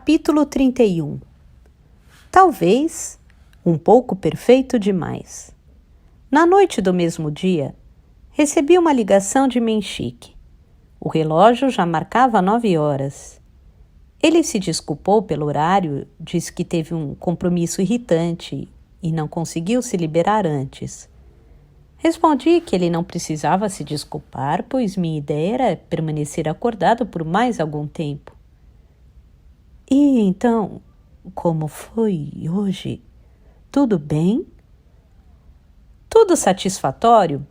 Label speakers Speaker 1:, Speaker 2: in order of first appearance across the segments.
Speaker 1: Capítulo 31. Talvez um pouco perfeito demais. Na noite do mesmo dia, recebi uma ligação de Menchik. O relógio já marcava 9 horas. Ele se desculpou pelo horário, disse que teve um compromisso irritante e não conseguiu se liberar antes. Respondi que ele não precisava se desculpar, pois minha ideia era permanecer acordado por mais algum tempo. E então, como foi hoje? Tudo bem? Tudo satisfatório.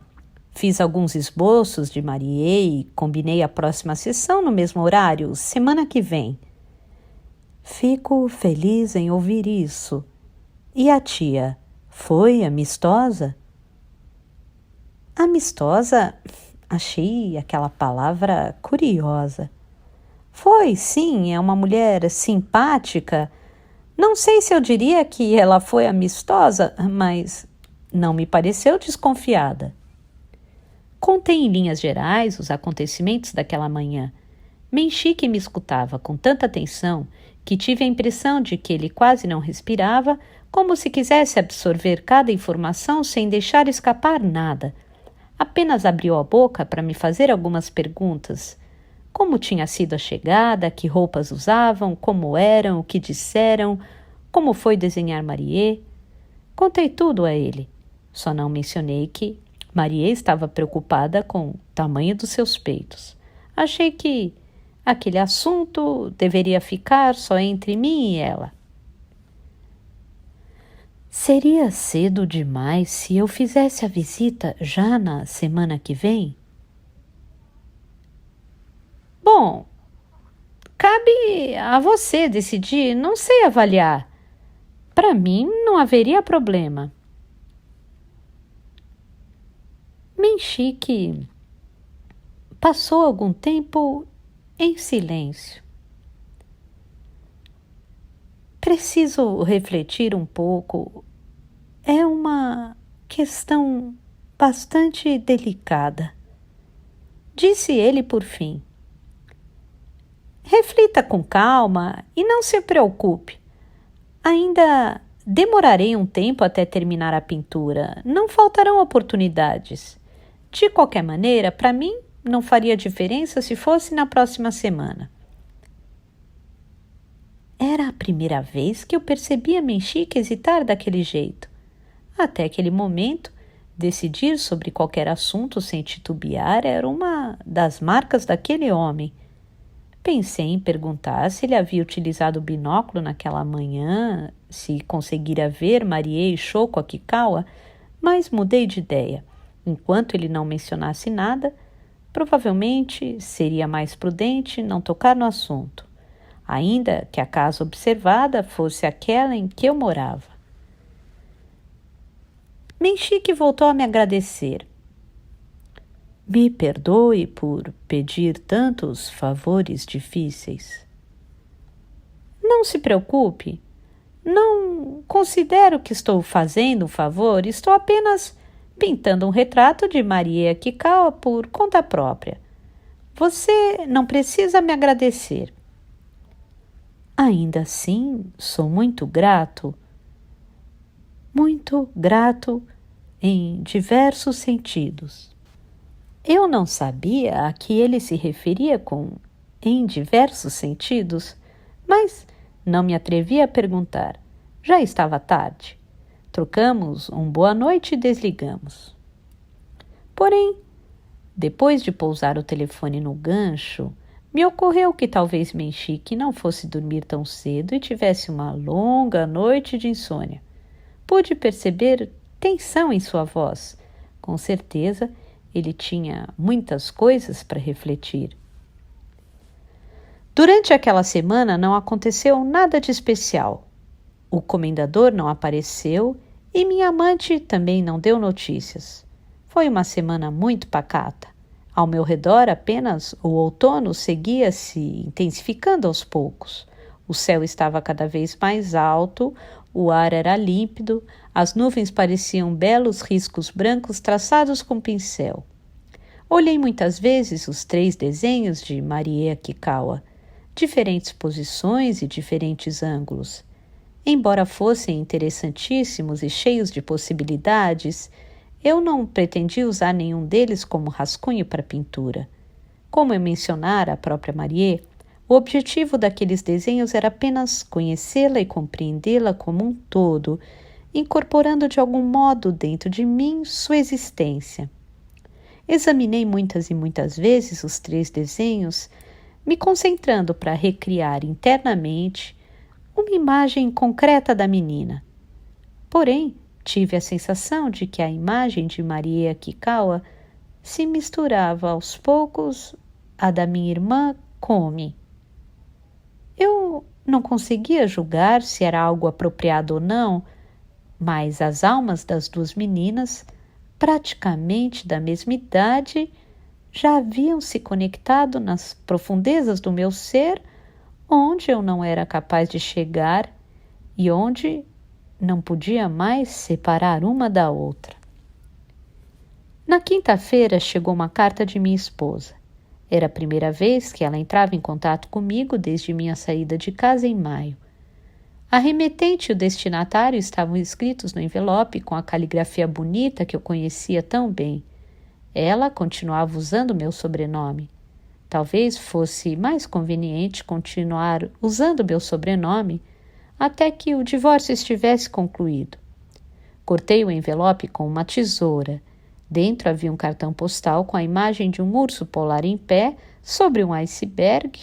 Speaker 1: Fiz alguns esboços de Marie e combinei a próxima sessão no mesmo horário, semana que vem. Fico feliz em ouvir isso. E a tia, foi amistosa? Amistosa? Achei aquela palavra curiosa. Foi, sim, é uma mulher simpática. Não sei se eu diria que ela foi amistosa, mas não me pareceu desconfiada. Contei em linhas gerais os acontecimentos daquela manhã. Menchik me escutava com tanta atenção que tive a impressão de que ele quase não respirava, como se quisesse absorver cada informação sem deixar escapar nada. Apenas abriu a boca para me fazer algumas perguntas. Como tinha sido a chegada, que roupas usavam, como eram, o que disseram, como foi desenhar Marie. Contei tudo a ele. Só não mencionei que Marie estava preocupada com o tamanho dos seus peitos. Achei que aquele assunto deveria ficar só entre mim e ela. Seria cedo demais se eu fizesse a visita já na semana que vem? Bom, cabe a você decidir, não sei avaliar. Para mim, não haveria problema. Menchik passou algum tempo em silêncio. Preciso refletir um pouco. É uma questão bastante delicada. Disse ele por fim. Reflita com calma e não se preocupe. Ainda demorarei um tempo até terminar a pintura. Não faltarão oportunidades. De qualquer maneira, para mim, não faria diferença se fosse na próxima semana. Era a primeira vez que eu percebia Menchik hesitar daquele jeito. Até aquele momento, decidir sobre qualquer assunto sem titubear era uma das marcas daquele homem. Pensei em perguntar se ele havia utilizado o binóculo naquela manhã, se conseguira ver Marie e Shoko Akikawa, mas mudei de ideia. Enquanto ele não mencionasse nada, provavelmente seria mais prudente não tocar no assunto, ainda que a casa observada fosse aquela em que eu morava. Menchik voltou a me agradecer. Me perdoe por pedir tantos favores difíceis. Não se preocupe. Não considero que estou fazendo um favor, estou apenas pintando um retrato de Marie Akikawa por conta própria. Você não precisa me agradecer. Ainda assim, sou muito grato em diversos sentidos. Eu não sabia a que ele se referia com em diversos sentidos, mas não me atrevi a perguntar. Já estava tarde. Trocamos um boa noite e desligamos. Porém, depois de pousar o telefone no gancho, me ocorreu que talvez Menchik não fosse dormir tão cedo e tivesse uma longa noite de insônia. Pude perceber tensão em sua voz. Com certeza, ele tinha muitas coisas para refletir. Durante aquela semana não aconteceu nada de especial. O comendador não apareceu e minha amante também não deu notícias. Foi uma semana muito pacata. Ao meu redor apenas o outono seguia se intensificando aos poucos. O céu estava cada vez mais alto, o ar era límpido, as nuvens pareciam belos riscos brancos traçados com pincel. Olhei muitas vezes os 3 desenhos de Marie Akikawa. diferentes posições e diferentes ângulos. Embora fossem interessantíssimos e cheios de possibilidades, eu não pretendia usar nenhum deles como rascunho para pintura. Como eu mencionara a própria Marie, o objetivo daqueles desenhos era apenas conhecê-la e compreendê-la como um todo, incorporando de algum modo dentro de mim sua existência. Examinei muitas e muitas vezes os 3 desenhos, me concentrando para recriar internamente uma imagem concreta da menina. Porém, tive a sensação de que a imagem de Maria Kikawa se misturava aos poucos à da minha irmã Komi. Eu não conseguia julgar se era algo apropriado ou não, mas as almas das 2 meninas, praticamente da mesma idade, já haviam se conectado nas profundezas do meu ser, onde eu não era capaz de chegar e onde não podia mais separar uma da outra. Na quinta-feira chegou uma carta de minha esposa. Era a primeira vez que ela entrava em contato comigo desde minha saída de casa em maio. A remetente e o destinatário estavam escritos no envelope com a caligrafia bonita que eu conhecia tão bem. Ela continuava usando meu sobrenome. Talvez fosse mais conveniente continuar usando meu sobrenome até que o divórcio estivesse concluído. Cortei o envelope com uma tesoura. Dentro havia um cartão postal com a imagem de um urso polar em pé sobre um iceberg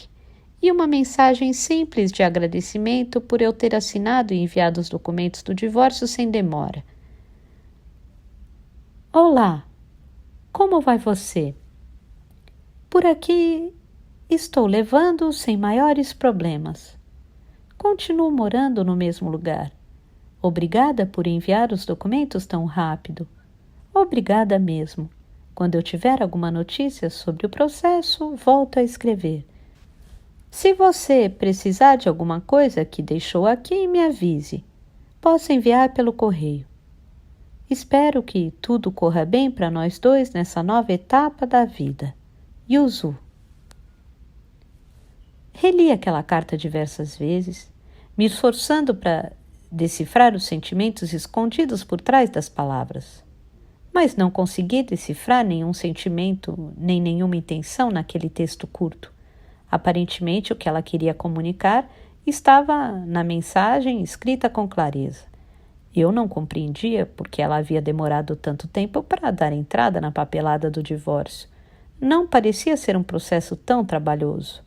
Speaker 1: e uma mensagem simples de agradecimento por eu ter assinado e enviado os documentos do divórcio sem demora. Olá, como vai você? Por aqui estou levando sem maiores problemas. Continuo morando no mesmo lugar. Obrigada por enviar os documentos tão rápido. Obrigada mesmo. Quando eu tiver alguma notícia sobre o processo, volto a escrever. Se você precisar de alguma coisa que deixou aqui, me avise. Posso enviar pelo correio. Espero que tudo corra bem para nós 2 nessa nova etapa da vida. Yuzu. Reli aquela carta diversas vezes, me esforçando para decifrar os sentimentos escondidos por trás das palavras. Mas não consegui decifrar nenhum sentimento nem nenhuma intenção naquele texto curto. Aparentemente, o que ela queria comunicar estava na mensagem escrita com clareza. Eu não compreendia por que ela havia demorado tanto tempo para dar entrada na papelada do divórcio. Não parecia ser um processo tão trabalhoso.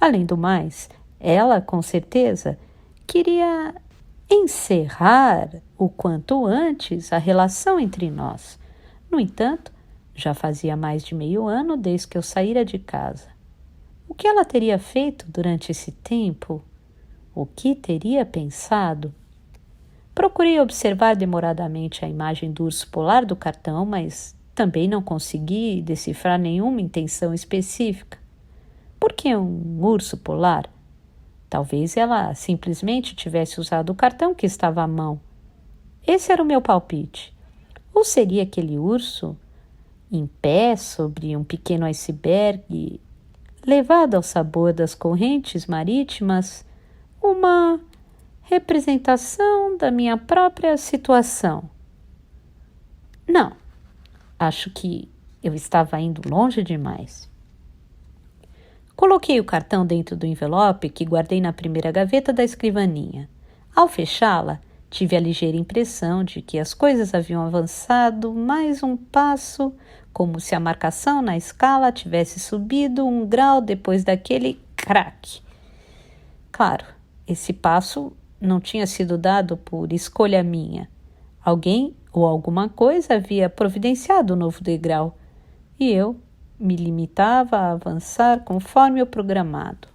Speaker 1: Além do mais, ela, com certeza, queria encerrar o quanto antes a relação entre nós. No entanto, já fazia mais de meio ano desde que eu saíra de casa. O que ela teria feito durante esse tempo? O que teria pensado? Procurei observar demoradamente a imagem do urso polar do cartão, mas também não consegui decifrar nenhuma intenção específica. Por que um urso polar? Talvez ela simplesmente tivesse usado o cartão que estava à mão. Esse era o meu palpite. Ou seria aquele urso, em pé sobre um pequeno iceberg, levado ao sabor das correntes marítimas, uma representação da minha própria situação? Não, acho que eu estava indo longe demais. Coloquei o cartão dentro do envelope que guardei na primeira gaveta da escrivaninha. Ao fechá-la, tive a ligeira impressão de que as coisas haviam avançado mais um passo, como se a marcação na escala tivesse subido um grau depois daquele crack. Claro, esse passo não tinha sido dado por escolha minha. Alguém ou alguma coisa havia providenciado o novo degrau, e eu me limitava a avançar conforme o programado.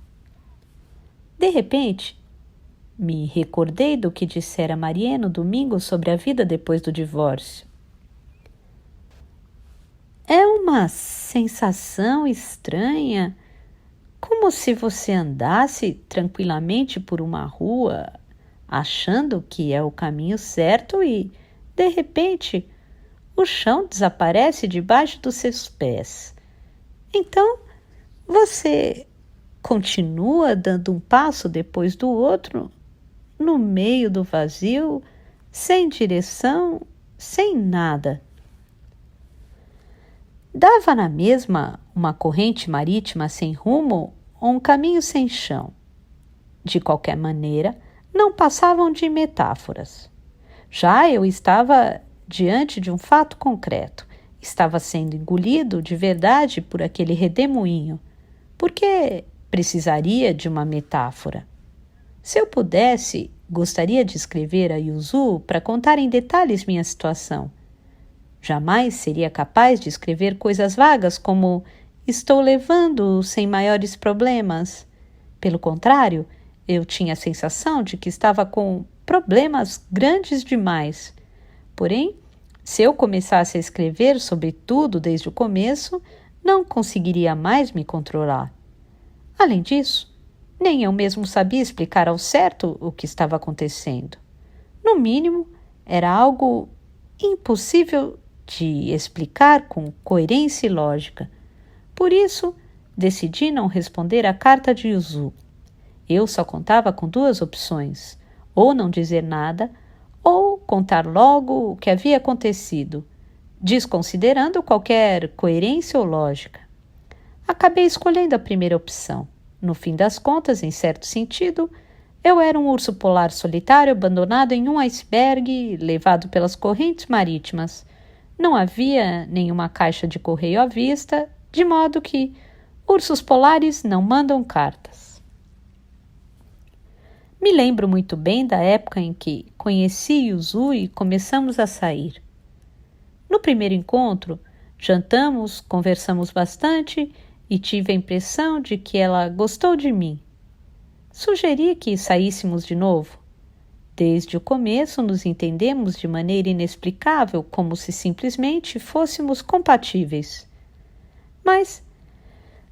Speaker 1: De repente, me recordei do que dissera Marie no domingo sobre a vida depois do divórcio. É uma sensação estranha, como se você andasse tranquilamente por uma rua, achando que é o caminho certo e, de repente, o chão desaparece debaixo dos seus pés. Então, você continua dando um passo depois do outro, no meio do vazio, sem direção, sem nada. Dava na mesma uma corrente marítima sem rumo ou um caminho sem chão. De qualquer maneira, não passavam de metáforas. Já eu estava diante de um fato concreto. Estava sendo engolido de verdade por aquele redemoinho. Por que precisaria de uma metáfora? Se eu pudesse, gostaria de escrever a Yuzu para contar em detalhes minha situação. Jamais seria capaz de escrever coisas vagas como estou levando sem maiores problemas. Pelo contrário, eu tinha a sensação de que estava com problemas grandes demais. Porém, se eu começasse a escrever sobre tudo desde o começo, não conseguiria mais me controlar. Além disso, nem eu mesmo sabia explicar ao certo o que estava acontecendo. No mínimo, era algo impossível de explicar com coerência e lógica. Por isso, decidi não responder à carta de Yuzu. Eu só contava com duas opções: ou não dizer nada, ou contar logo o que havia acontecido, desconsiderando qualquer coerência ou lógica. Acabei escolhendo a primeira opção. No fim das contas, em certo sentido, eu era um urso polar solitário abandonado em um iceberg, levado pelas correntes marítimas. Não havia nenhuma caixa de correio à vista, de modo que ursos polares não mandam cartas. Me lembro muito bem da época em que conheci Yuzu e começamos a sair. No primeiro encontro, jantamos, conversamos bastante e tive a impressão de que ela gostou de mim. Sugeri que saíssemos de novo. Desde o começo nos entendemos de maneira inexplicável, como se simplesmente fôssemos compatíveis. Mas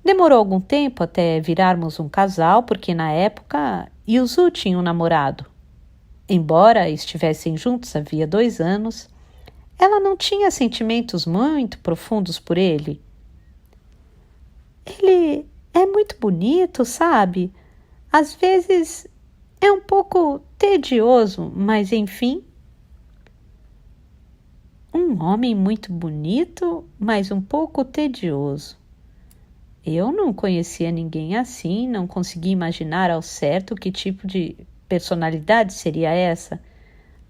Speaker 1: demorou algum tempo até virarmos um casal, porque na época Yuzu tinha um namorado. Embora estivessem juntos havia 2 anos, ela não tinha sentimentos muito profundos por ele. Ele é muito bonito, sabe? Às vezes é um pouco tedioso, mas enfim. Um homem muito bonito, mas um pouco tedioso. Eu não conhecia ninguém assim, não conseguia imaginar ao certo que tipo de personalidade seria essa.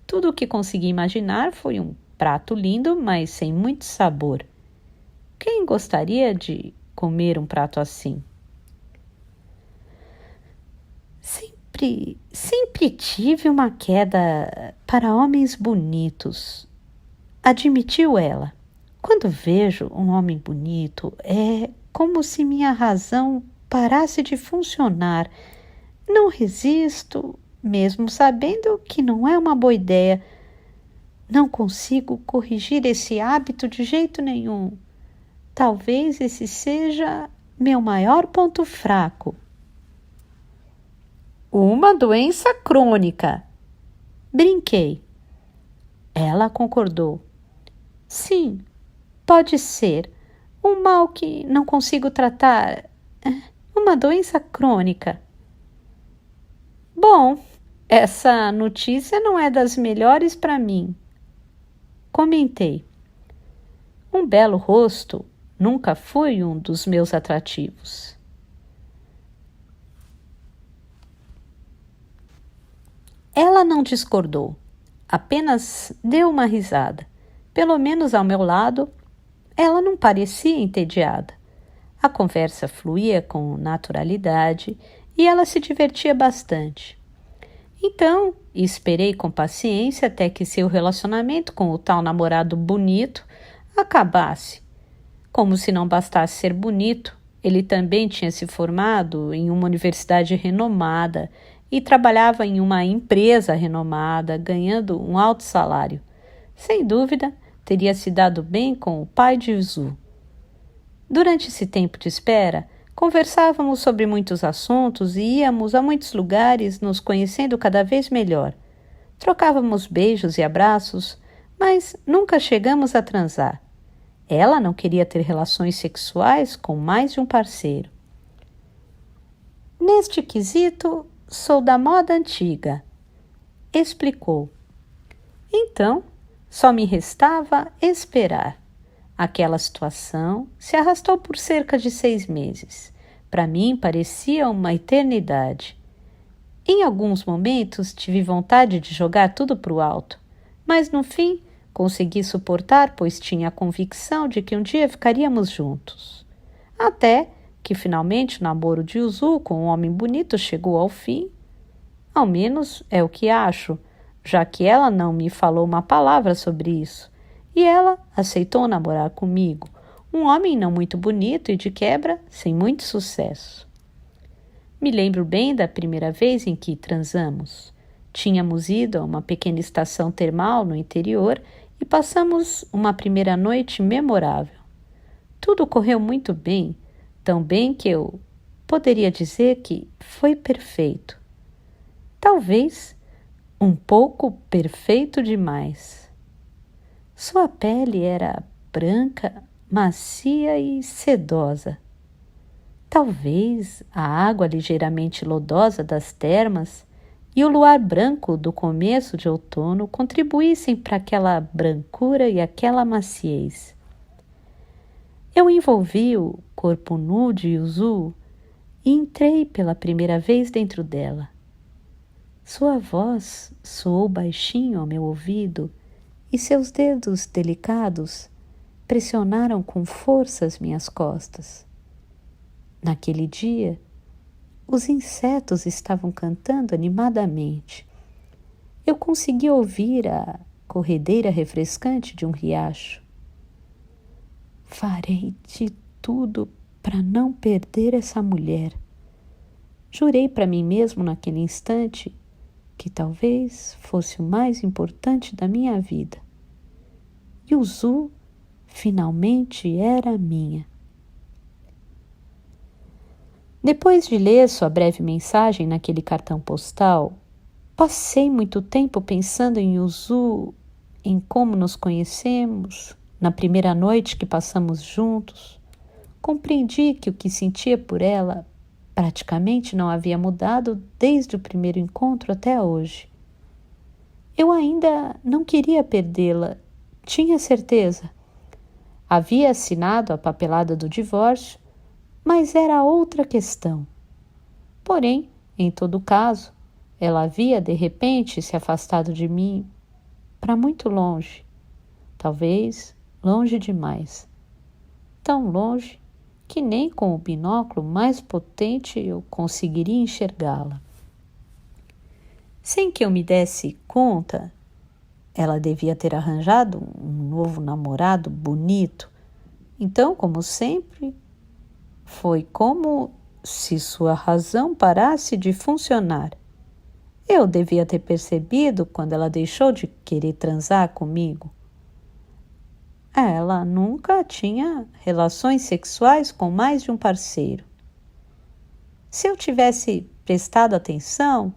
Speaker 1: Tudo o que consegui imaginar foi um prato lindo, mas sem muito sabor. Quem gostaria de comer um prato assim? Sempre tive uma queda para homens bonitos, admitiu ela. Quando vejo um homem bonito, é como se minha razão parasse de funcionar. Não resisto, mesmo sabendo que não é uma boa ideia. Não consigo corrigir esse hábito de jeito nenhum. Talvez esse seja meu maior ponto fraco. Uma doença crônica. Brinquei. Ela concordou. Sim, pode ser. Um mal que não consigo tratar. Uma doença crônica. Bom, essa notícia não é das melhores para mim. Comentei. Um belo rosto nunca foi um dos meus atrativos. Ela não discordou, apenas deu uma risada. Pelo menos ao meu lado, ela não parecia entediada. A conversa fluía com naturalidade e ela se divertia bastante. Então, esperei com paciência até que seu relacionamento com o tal namorado bonito acabasse. Como se não bastasse ser bonito, ele também tinha se formado em uma universidade renomada e trabalhava em uma empresa renomada, ganhando um alto salário. Sem dúvida, teria se dado bem com o pai de Yuzu. Durante esse tempo de espera, conversávamos sobre muitos assuntos e íamos a muitos lugares, nos conhecendo cada vez melhor. Trocávamos beijos e abraços, mas nunca chegamos a transar. Ela não queria ter relações sexuais com mais de um parceiro. Neste quesito, sou da moda antiga, explicou. Então, só me restava esperar. Aquela situação se arrastou por cerca de 6 meses. Para mim, parecia uma eternidade. Em alguns momentos, tive vontade de jogar tudo para o alto, mas no fim, consegui suportar, pois tinha a convicção de que um dia ficaríamos juntos. Até que, finalmente, o namoro de Yuzu com um homem bonito chegou ao fim. Ao menos é o que acho, já que ela não me falou uma palavra sobre isso. E ela aceitou namorar comigo, um homem não muito bonito e, de quebra, sem muito sucesso. Me lembro bem da primeira vez em que transamos. Tínhamos ido a uma pequena estação termal no interior e passamos uma primeira noite memorável. Tudo correu muito bem, tão bem que eu poderia dizer que foi perfeito. Talvez um pouco perfeito demais. Sua pele era branca, macia e sedosa. Talvez a água ligeiramente lodosa das termas e o luar branco do começo de outono contribuíssem para aquela brancura e aquela maciez. Eu envolvi o corpo nu de Yuzu e entrei pela primeira vez dentro dela. Sua voz soou baixinho ao meu ouvido e seus dedos delicados pressionaram com força as minhas costas. Naquele dia, os insetos estavam cantando animadamente. Eu consegui ouvir a corredeira refrescante de um riacho. Farei de tudo para não perder essa mulher. Jurei para mim mesmo naquele instante que talvez fosse o mais importante da minha vida. Yuzu finalmente era minha. Depois de ler sua breve mensagem naquele cartão postal, passei muito tempo pensando em Yuzu, em como nos conhecemos, na primeira noite que passamos juntos. Compreendi que o que sentia por ela praticamente não havia mudado desde o primeiro encontro até hoje. Eu ainda não queria perdê-la, tinha certeza. Havia assinado a papelada do divórcio, mas era outra questão. Porém, em todo caso, ela havia de repente se afastado de mim para muito longe, talvez longe demais, tão longe que nem com o binóculo mais potente eu conseguiria enxergá-la. Sem que eu me desse conta, ela devia ter arranjado um novo namorado bonito. Então, como sempre, foi como se sua razão parasse de funcionar. Eu devia ter percebido quando ela deixou de querer transar comigo. Ela nunca tinha relações sexuais com mais de um parceiro. Se eu tivesse prestado atenção,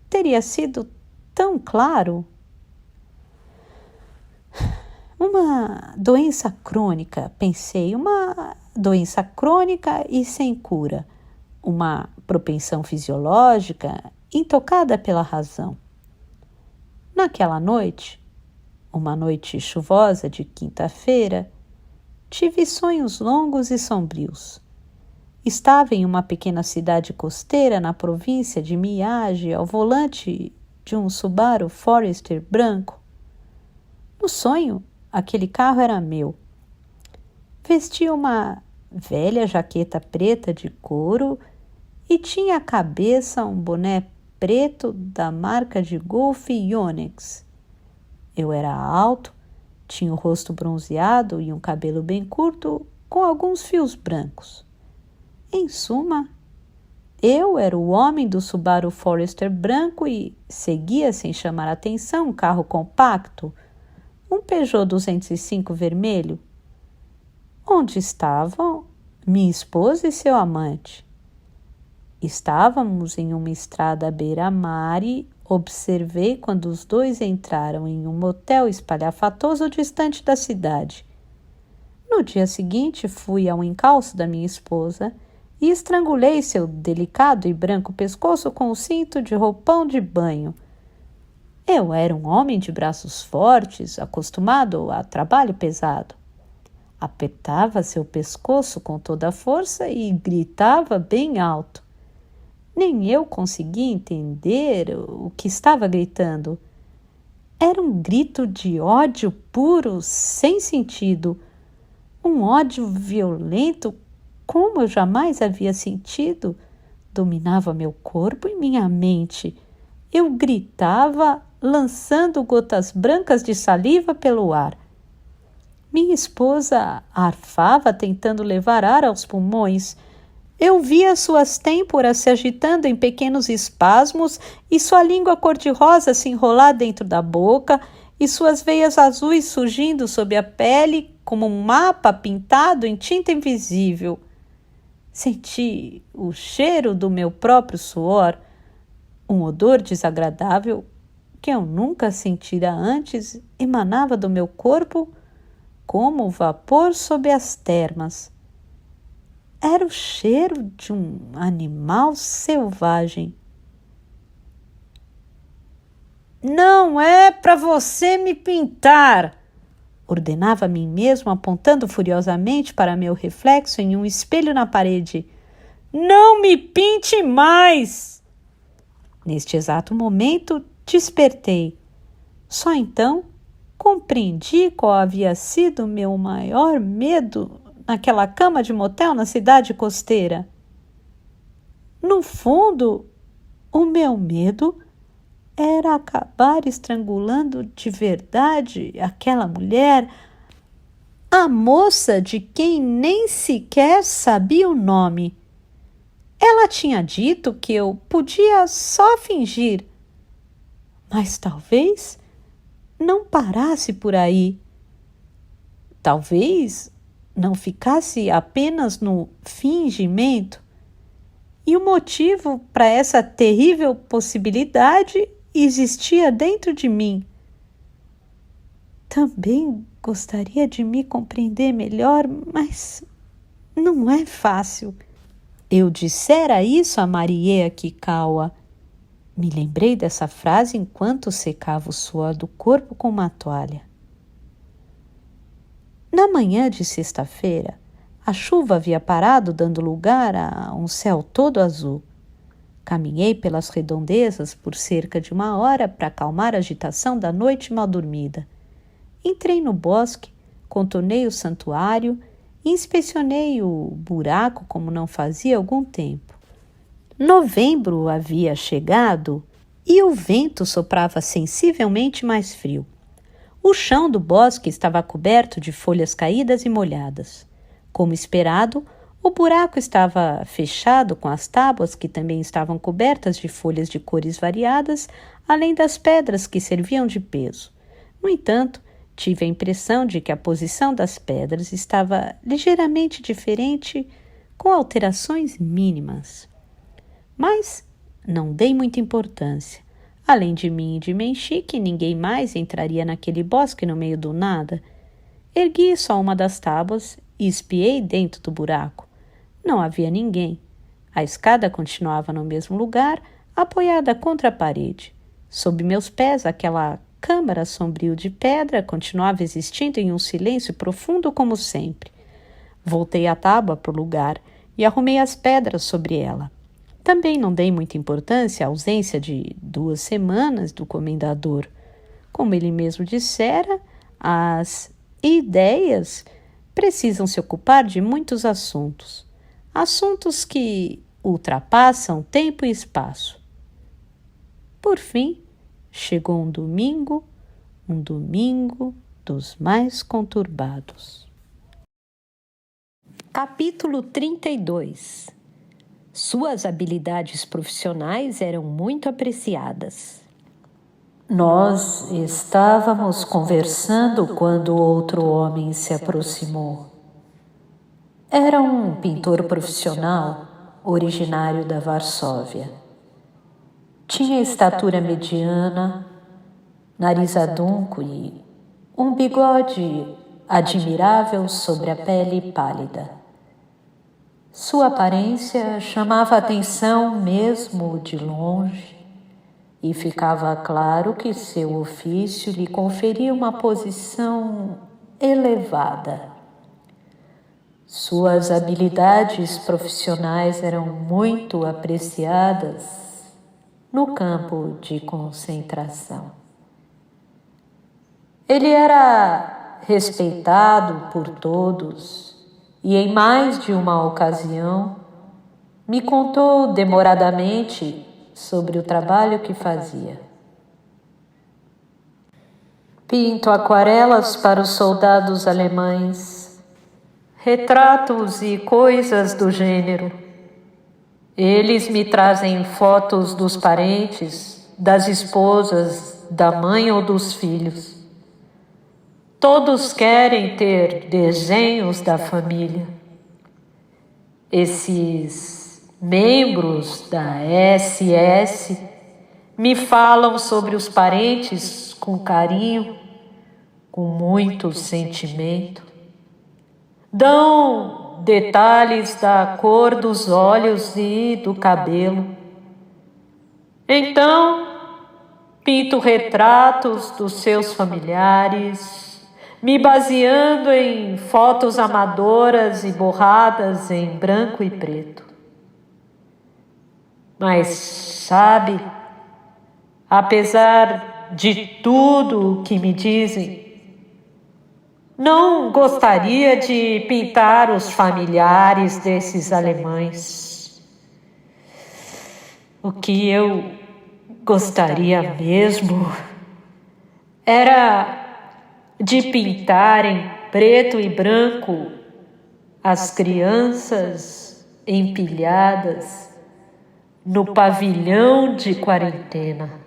Speaker 1: teria sido tão claro. Uma doença crônica, pensei, uma doença crônica e sem cura, uma propensão fisiológica intocada pela razão. Naquela noite, uma noite chuvosa de quinta-feira, tive sonhos longos e sombrios. Estava em uma pequena cidade costeira na província de Miyagi ao volante de um Subaru Forester branco. No sonho, aquele carro era meu. Vestia uma velha jaqueta preta de couro e tinha à cabeça um boné preto da marca de golfe Yonex. Eu era alto, tinha o rosto bronzeado e um cabelo bem curto com alguns fios brancos. Em suma, eu era o homem do Subaru Forester branco e seguia sem chamar atenção um carro compacto, um Peugeot 205 vermelho. Onde estavam minha esposa e seu amante? Estávamos em uma estrada à beira-mar e observei quando os dois entraram em um motel espalhafatoso distante da cidade. No dia seguinte, fui ao encalço da minha esposa e estrangulei seu delicado e branco pescoço com o cinto de roupão de banho. Eu era um homem de braços fortes, acostumado a trabalho pesado. Apertava seu pescoço com toda a força e gritava bem alto. Nem eu conseguia entender o que estava gritando. Era um grito de ódio puro, sem sentido. Um ódio violento como eu jamais havia sentido. Dominava meu corpo e minha mente. Eu gritava, lançando gotas brancas de saliva pelo ar. Minha esposa arfava, tentando levar ar aos pulmões. Eu via suas têmporas se agitando em pequenos espasmos e sua língua cor-de-rosa se enrolar dentro da boca e suas veias azuis surgindo sob a pele como um mapa pintado em tinta invisível. Senti o cheiro do meu próprio suor, um odor desagradável que eu nunca sentira antes emanava do meu corpo como o vapor sob as termas. Era o cheiro de um animal selvagem. Não é para você me pintar, ordenava a mim mesmo, apontando furiosamente para meu reflexo em um espelho na parede. Não me pinte mais! Neste exato momento, despertei. Só então compreendi qual havia sido meu maior medo naquela cama de motel na cidade costeira. No fundo, o meu medo era acabar estrangulando de verdade aquela mulher, a moça de quem nem sequer sabia o nome. Ela tinha dito que eu podia só fingir, mas talvez não parasse por aí. Talvez não ficasse apenas no fingimento. E o motivo para essa terrível possibilidade existia dentro de mim. Também gostaria de me compreender melhor, mas não é fácil. Eu dissera isso a Marie Kikawa. Me lembrei dessa frase enquanto secava o suor do corpo com uma toalha. Na manhã de sexta-feira, a chuva havia parado, dando lugar a um céu todo azul. Caminhei pelas redondezas por cerca de 1 hora para acalmar a agitação da noite mal dormida. Entrei no bosque, contornei o santuário e inspecionei o buraco como não fazia algum tempo. Novembro havia chegado e o vento soprava sensivelmente mais frio. O chão do bosque estava coberto de folhas caídas e molhadas. Como esperado, o buraco estava fechado com as tábuas que também estavam cobertas de folhas de cores variadas, além das pedras que serviam de peso. No entanto, tive a impressão de que a posição das pedras estava ligeiramente diferente, com alterações mínimas. Mas não dei muita importância. Além de mim e de Menchik, ninguém mais entraria naquele bosque no meio do nada. Ergui só uma das tábuas e espiei dentro do buraco. Não havia ninguém. A escada continuava no mesmo lugar, apoiada contra a parede. Sob meus pés, aquela câmara sombrio de pedra continuava existindo em um silêncio profundo como sempre. Voltei a tábua para o lugar e arrumei as pedras sobre ela. Também não dei muita importância à ausência de 2 semanas do comendador. Como ele mesmo dissera, as ideias precisam se ocupar de muitos assuntos. Assuntos que ultrapassam tempo e espaço. Por fim, chegou um domingo dos mais conturbados. Capítulo 32. Suas habilidades profissionais eram muito apreciadas. Nós estávamos conversando quando outro homem se aproximou. Era um pintor profissional, originário da Varsóvia. Tinha estatura mediana, nariz adunco e um bigode admirável sobre a pele pálida. Sua aparência chamava a atenção mesmo de longe, e ficava claro que seu ofício lhe conferia uma posição elevada. Suas habilidades profissionais eram muito apreciadas no campo de concentração. Ele era respeitado por todos e, em mais de uma ocasião, me contou demoradamente sobre o trabalho que fazia. Pinto aquarelas para os soldados alemães, retratos e coisas do gênero. Eles me trazem fotos dos parentes, das esposas, da mãe ou dos filhos. Todos querem ter desenhos da família. Esses membros da SS me falam sobre os parentes com carinho, com muito sentimento. Dão detalhes da cor dos olhos e do cabelo. Então, pinto retratos dos seus familiares, me baseando em fotos amadoras e borradas em branco e preto. Mas, sabe, apesar de tudo o que me dizem, não gostaria de pintar os familiares desses alemães. O que eu gostaria mesmo era de pintar em preto e branco as crianças empilhadas no pavilhão de quarentena.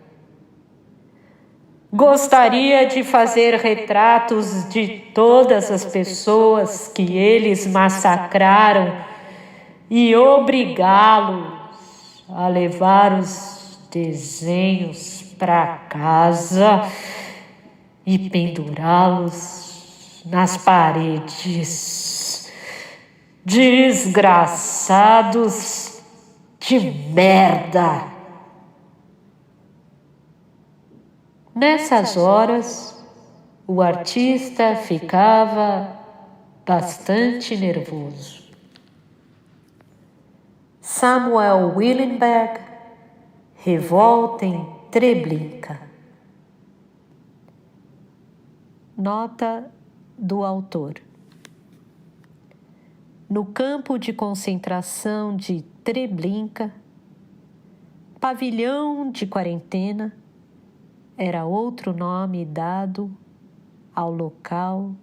Speaker 1: Gostaria de fazer retratos de todas as pessoas que eles massacraram e obrigá-los a levar os desenhos para casa e pendurá-los nas paredes. Desgraçados de merda! Nessas horas, o artista ficava bastante nervoso. Samuel Willenberg, Revolta em Treblinka. Nota do autor. No campo de concentração de Treblinka, pavilhão de quarentena era outro nome dado ao local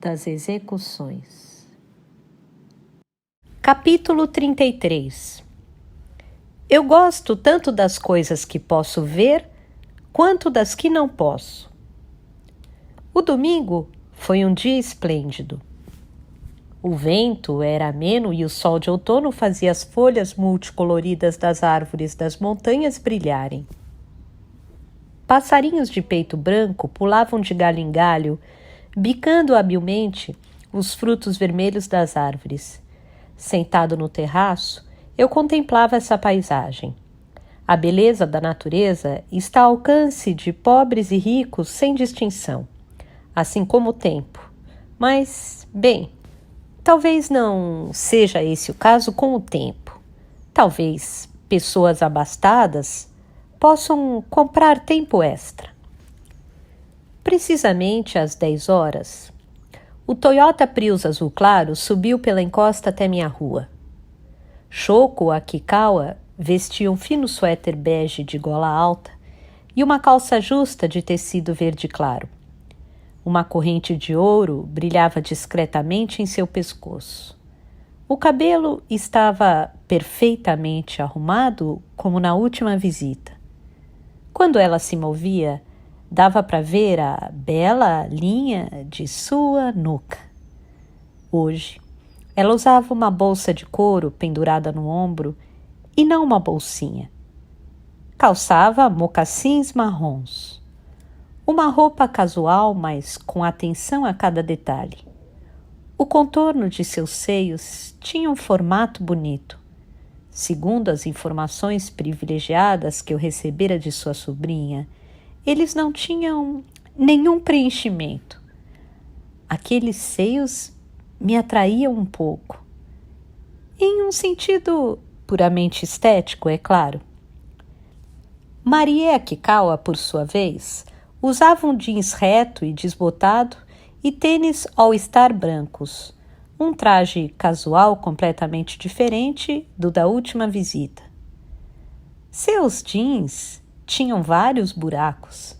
Speaker 1: das execuções. Capítulo 33. Eu gosto tanto das coisas que posso ver, quanto das que não posso. O domingo foi um dia esplêndido. O vento era ameno e o sol de outono fazia as folhas multicoloridas das árvores das montanhas brilharem. Passarinhos de peito branco pulavam de galho em galho, bicando habilmente os frutos vermelhos das árvores. Sentado no terraço, eu contemplava essa paisagem. A beleza da natureza está ao alcance de pobres e ricos sem distinção, assim como o tempo. Mas, bem, talvez não seja esse o caso com o tempo. Talvez pessoas abastadas possam comprar tempo extra. Precisamente às 10 horas, o Toyota Prius azul claro subiu pela encosta até minha rua. Shoko Akikawa vestia um fino suéter bege de gola alta e uma calça justa de tecido verde claro. Uma corrente de ouro brilhava discretamente em seu pescoço. O cabelo estava perfeitamente arrumado como na última visita. Quando ela se movia, dava para ver a bela linha de sua nuca. Hoje, ela usava uma bolsa de couro pendurada no ombro e não uma bolsinha. Calçava mocassins marrons. Uma roupa casual, mas com atenção a cada detalhe. O contorno de seus seios tinha um formato bonito. Segundo as informações privilegiadas que eu recebera de sua sobrinha, eles não tinham nenhum preenchimento. Aqueles seios me atraíam um pouco. Em um sentido puramente estético, é claro. Marie Akikawa, por sua vez, usava um jeans reto e desbotado e tênis all-star brancos, um traje casual completamente diferente do da última visita. Seus jeans tinham vários buracos,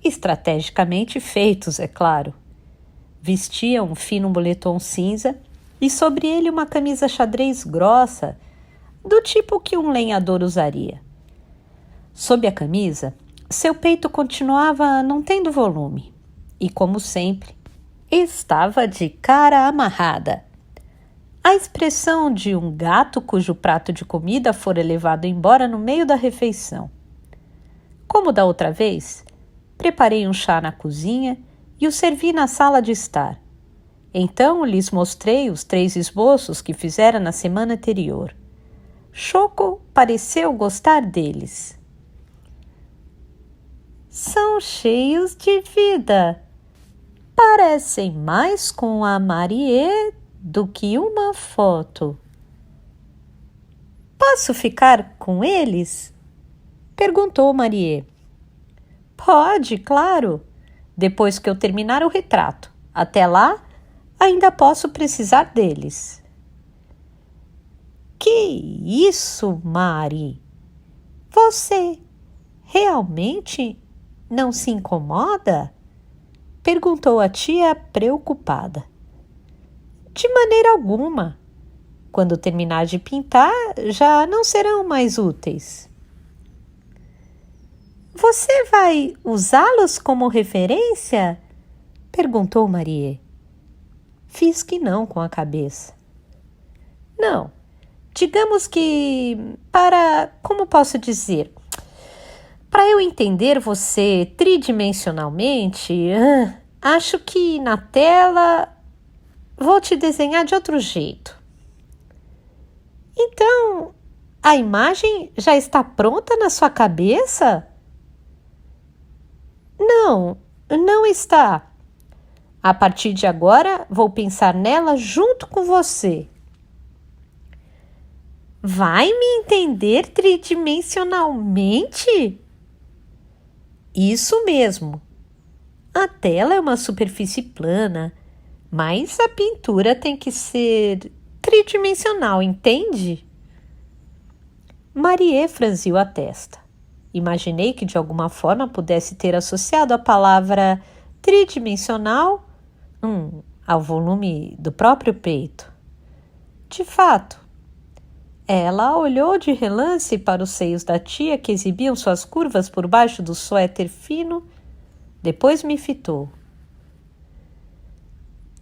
Speaker 1: estrategicamente feitos, é claro. Vestia um fino moletom cinza e sobre ele uma camisa xadrez grossa, do tipo que um lenhador usaria. Sob a camisa, seu peito continuava não tendo volume e, como sempre, estava de cara amarrada. A expressão de um gato cujo prato de comida fora levado embora no meio da refeição. Como da outra vez, preparei um chá na cozinha e o servi na sala de estar. Então lhes mostrei os 3 esboços que fizera na semana anterior. Shoko pareceu gostar deles. São cheios de vida. Parecem mais com a Marie do que uma foto. Posso ficar com eles? Perguntou Marie. Pode, claro, depois que eu terminar o retrato. Até lá, ainda posso precisar deles. Que isso, Mari? Você realmente não se incomoda? Perguntou a tia preocupada. De maneira alguma. Quando terminar de pintar, já não serão mais úteis. Você vai usá-los como referência? Perguntou Marie. Fiz que não com a cabeça. Não, digamos que como posso dizer? Para eu entender você tridimensionalmente, acho que na tela vou te desenhar de outro jeito. Então, a imagem já está pronta na sua cabeça? Não, não está. A partir de agora, vou pensar nela junto com você. Vai me entender tridimensionalmente? Isso mesmo. A tela é uma superfície plana, mas a pintura tem que ser tridimensional, entende? Marie franziu a testa. Imaginei que de alguma forma pudesse ter associado a palavra tridimensional ao volume do próprio peito. De fato, ela olhou de relance para os seios da tia que exibiam suas curvas por baixo do suéter fino, depois me fitou.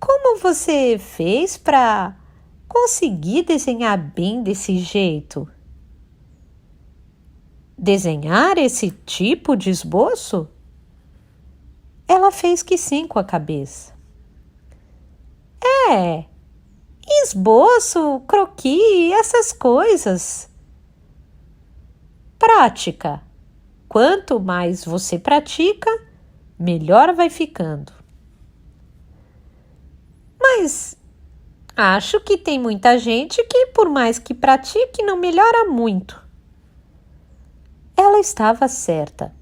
Speaker 1: Como você fez para conseguir desenhar bem desse jeito? Desenhar esse tipo de esboço? Ela fez que sim com a cabeça. Esboço, croquis, essas coisas. Prática. Quanto mais você pratica, melhor vai ficando. Mas acho que tem muita gente que, por mais que pratique, não melhora muito. Ela estava certa.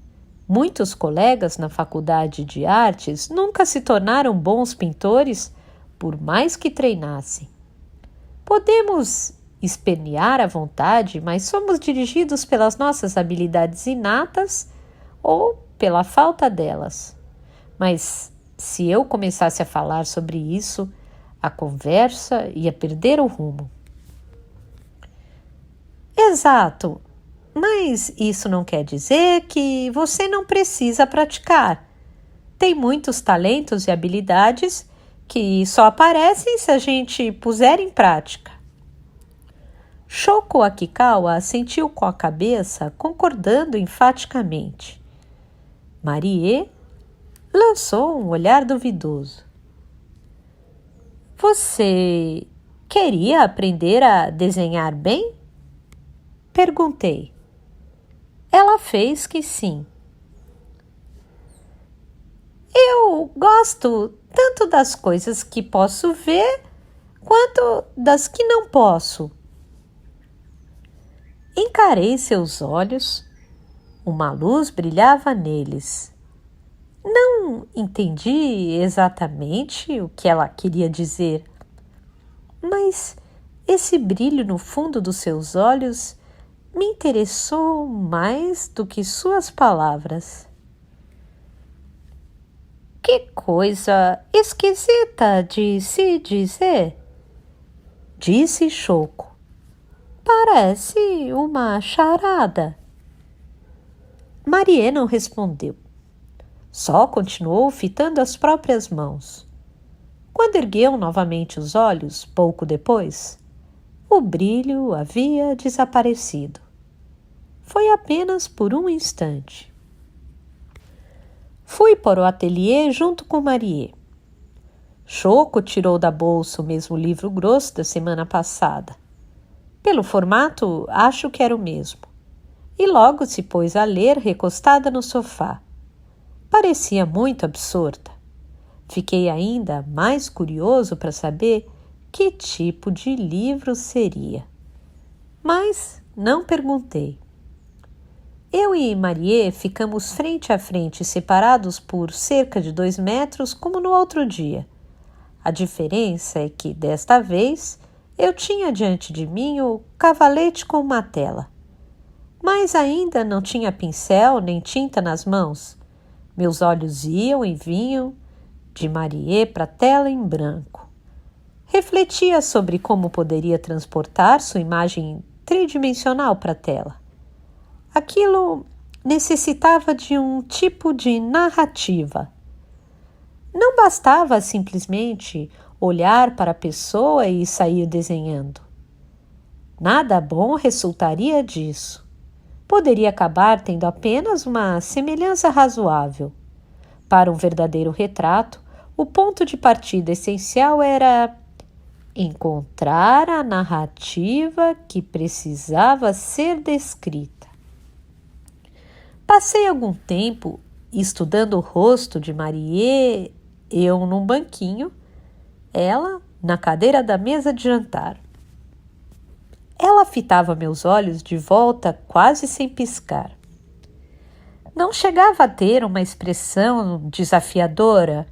Speaker 1: Muitos colegas na faculdade de artes nunca se tornaram bons pintores, por mais que treinassem. Podemos espernear à vontade, mas somos dirigidos pelas nossas habilidades inatas ou pela falta delas. Mas se eu começasse a falar sobre isso, a conversa ia perder o rumo. Exato, mas isso não quer dizer que você não precisa praticar. Tem muitos talentos e habilidades que só aparecem se a gente puser em prática. Shoko Akikawa assentiu com a cabeça, concordando enfaticamente. Marie lançou um olhar duvidoso. Você queria aprender a desenhar bem? Perguntei. Ela fez que sim. Eu gosto tanto das coisas que posso ver quanto das que não posso. Encarei seus olhos. Uma luz brilhava neles. Não entendi exatamente o que ela queria dizer, mas esse brilho no fundo dos seus olhos me interessou mais do que suas palavras. Que coisa esquisita de se dizer, disse Choco. Parece uma charada. Marie não respondeu. Só continuou fitando as próprias mãos. Quando ergueu novamente os olhos, pouco depois, o brilho havia desaparecido. Foi apenas por um instante. Fui para o ateliê junto com Marie. Choco tirou da bolsa o mesmo livro grosso da semana passada. Pelo formato, acho que era o mesmo. E logo se pôs a ler recostada no sofá. Parecia muito absorta. Fiquei ainda mais curioso para saber que tipo de livro seria. Mas não perguntei. Eu e Marie ficamos frente a frente, separados por cerca de 2 metros, como no outro dia. A diferença é que, desta vez, eu tinha diante de mim o cavalete com uma tela. Mas ainda não tinha pincel nem tinta nas mãos. Meus olhos iam e vinham de Marie para a tela em branco. Refletia sobre como poderia transportar sua imagem tridimensional para a tela. Aquilo necessitava de um tipo de narrativa. Não bastava simplesmente olhar para a pessoa e sair desenhando. Nada bom resultaria disso. Poderia acabar tendo apenas uma semelhança razoável. Para um verdadeiro retrato, o ponto de partida essencial era encontrar a narrativa que precisava ser descrita. Passei algum tempo estudando o rosto de Marie, eu num banquinho, ela na cadeira da mesa de jantar. Ela fitava meus olhos de volta quase sem piscar. Não chegava a ter uma expressão desafiadora,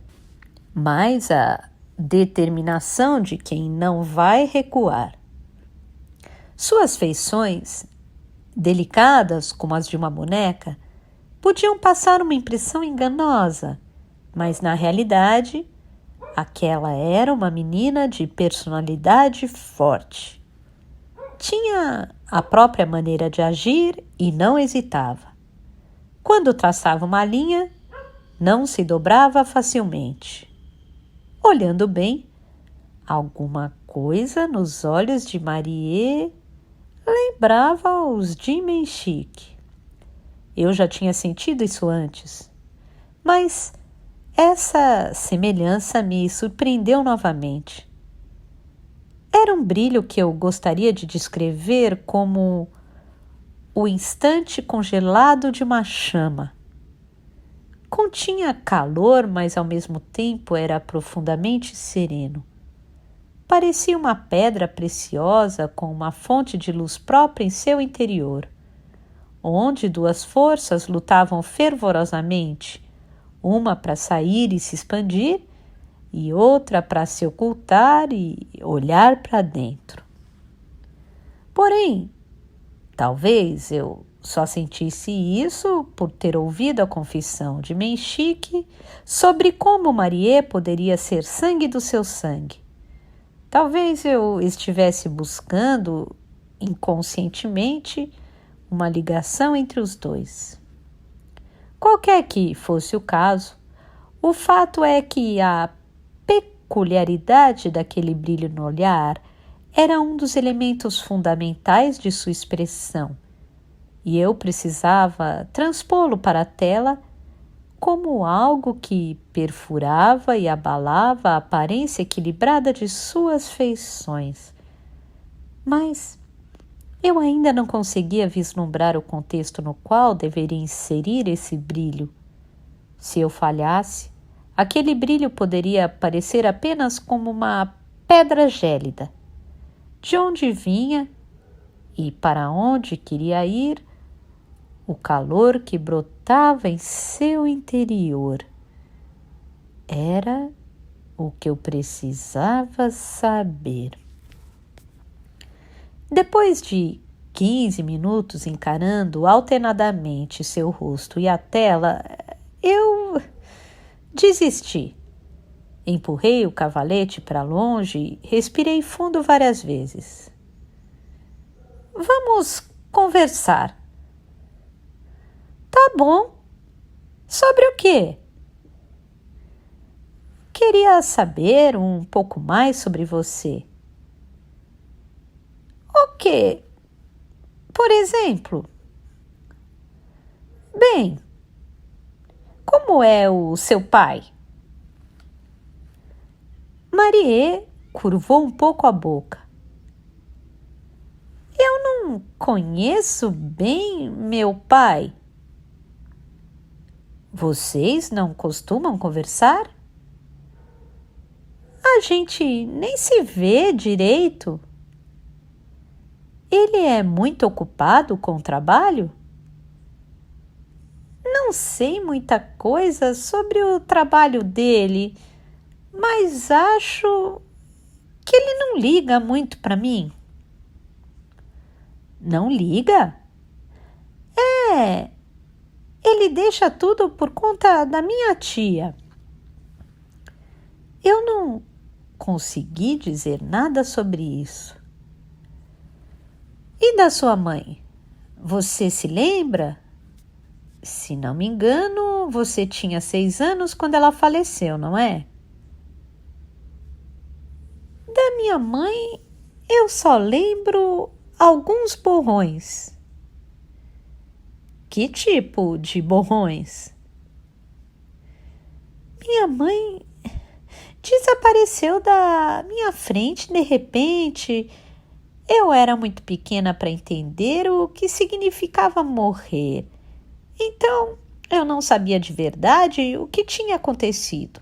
Speaker 1: mas a determinação de quem não vai recuar. Suas feições, delicadas como as de uma boneca, podiam passar uma impressão enganosa, mas na realidade, aquela era uma menina de personalidade forte. Tinha a própria maneira de agir e não hesitava. Quando traçava uma linha, não se dobrava facilmente. Olhando bem, alguma coisa nos olhos de Marie lembrava os de Menchique. Eu já tinha sentido isso antes, mas essa semelhança me surpreendeu novamente. Era um brilho que eu gostaria de descrever como o instante congelado de uma chama. Continha calor, mas ao mesmo tempo era profundamente sereno. Parecia uma pedra preciosa com uma fonte de luz própria em seu interior, onde 2 forças lutavam fervorosamente, uma para sair e se expandir, e outra para se ocultar e olhar para dentro. Porém, talvez eu só sentisse isso por ter ouvido a confissão de Menchique sobre como Marie poderia ser sangue do seu sangue. Talvez eu estivesse buscando, inconscientemente, uma ligação entre os dois. Qualquer que fosse o caso, o fato é que a peculiaridade daquele brilho no olhar era um dos elementos fundamentais de sua expressão, e eu precisava transpô-lo para a tela como algo que perfurava e abalava a aparência equilibrada de suas feições. Mas eu ainda não conseguia vislumbrar o contexto no qual deveria inserir esse brilho. Se eu falhasse, aquele brilho poderia parecer apenas como uma pedra gélida. De onde vinha e para onde queria ir, o calor que brotava em seu interior. Era o que eu precisava saber. Depois de 15 minutos encarando alternadamente seu rosto e a tela, eu desisti. Empurrei o cavalete para longe e respirei fundo várias vezes. Vamos conversar. Tá bom. Sobre o quê? Queria saber um pouco mais sobre você. O quê? Por exemplo? Bem, como é o seu pai? Marie curvou um pouco a boca. Eu não conheço bem meu pai. Vocês não costumam conversar? A gente nem se vê direito. Ele é muito ocupado com o trabalho? Não sei muita coisa sobre o trabalho dele, mas acho que ele não liga muito para mim. Não liga? É, ele deixa tudo por conta da minha tia. Eu não consegui dizer nada sobre isso. E da sua mãe? Você se lembra? Se não me engano, você tinha 6 anos quando ela faleceu, não é? Da minha mãe, eu só lembro alguns borrões. Que tipo de borrões? Minha mãe desapareceu da minha frente de repente. Eu era muito pequena para entender o que significava morrer. Então, eu não sabia de verdade o que tinha acontecido.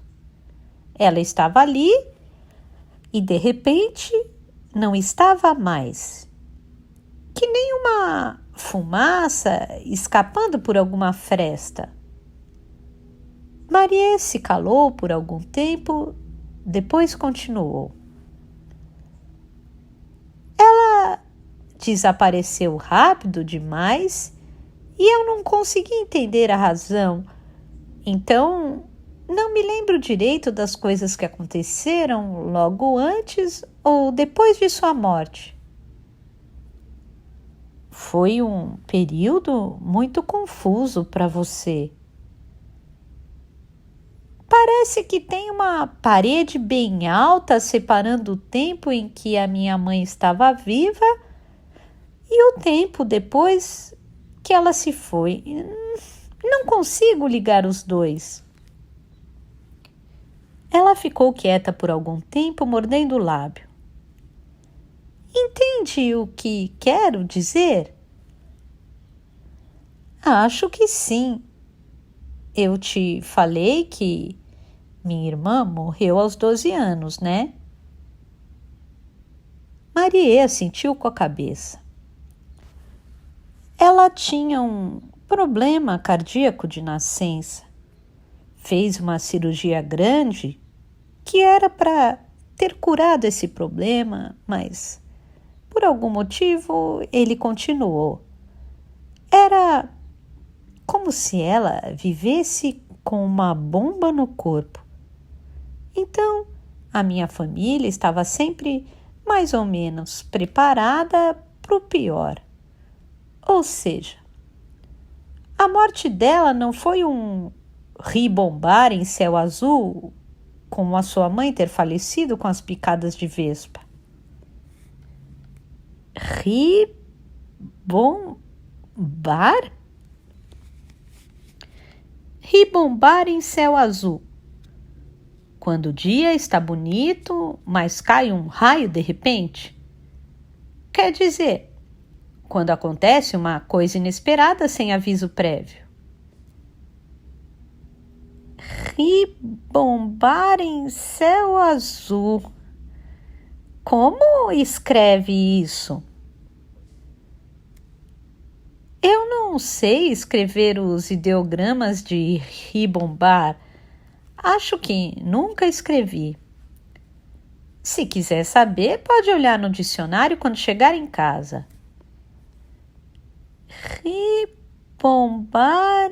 Speaker 1: Ela estava ali e, de repente, não estava mais. Que nem uma fumaça escapando por alguma fresta. Marie se calou por algum tempo, depois continuou. Ela desapareceu rápido demais e eu não consegui entender a razão. Então, não me lembro direito das coisas que aconteceram logo antes ou depois de sua morte. Foi um período muito confuso para você. Parece que tem uma parede bem alta separando o tempo em que a minha mãe estava viva e o tempo depois que ela se foi. Não consigo ligar os dois. Ela ficou quieta por algum tempo, mordendo o lábio. Entende o que quero dizer? Acho que sim. Eu te falei que minha irmã morreu aos 12 anos, né? Marie assentiu com a cabeça. Ela tinha um problema cardíaco de nascença. Fez uma cirurgia grande que era para ter curado esse problema, mas por algum motivo ele continuou. Era como se ela vivesse com uma bomba no corpo. Então, a minha família estava sempre mais ou menos preparada para o pior. Ou seja, a morte dela não foi um ribombar em céu azul, como a sua mãe ter falecido com as picadas de vespa. Ribombar? ribombar em céu azul. Quando o dia está bonito, mas cai um raio de repente. Quer dizer, quando acontece uma coisa inesperada sem aviso prévio. Ribombar em céu azul. Como escreve isso? Eu não sei escrever os ideogramas de ribombar. Acho que nunca escrevi. Se quiser saber, pode olhar no dicionário quando chegar em casa. Ribombar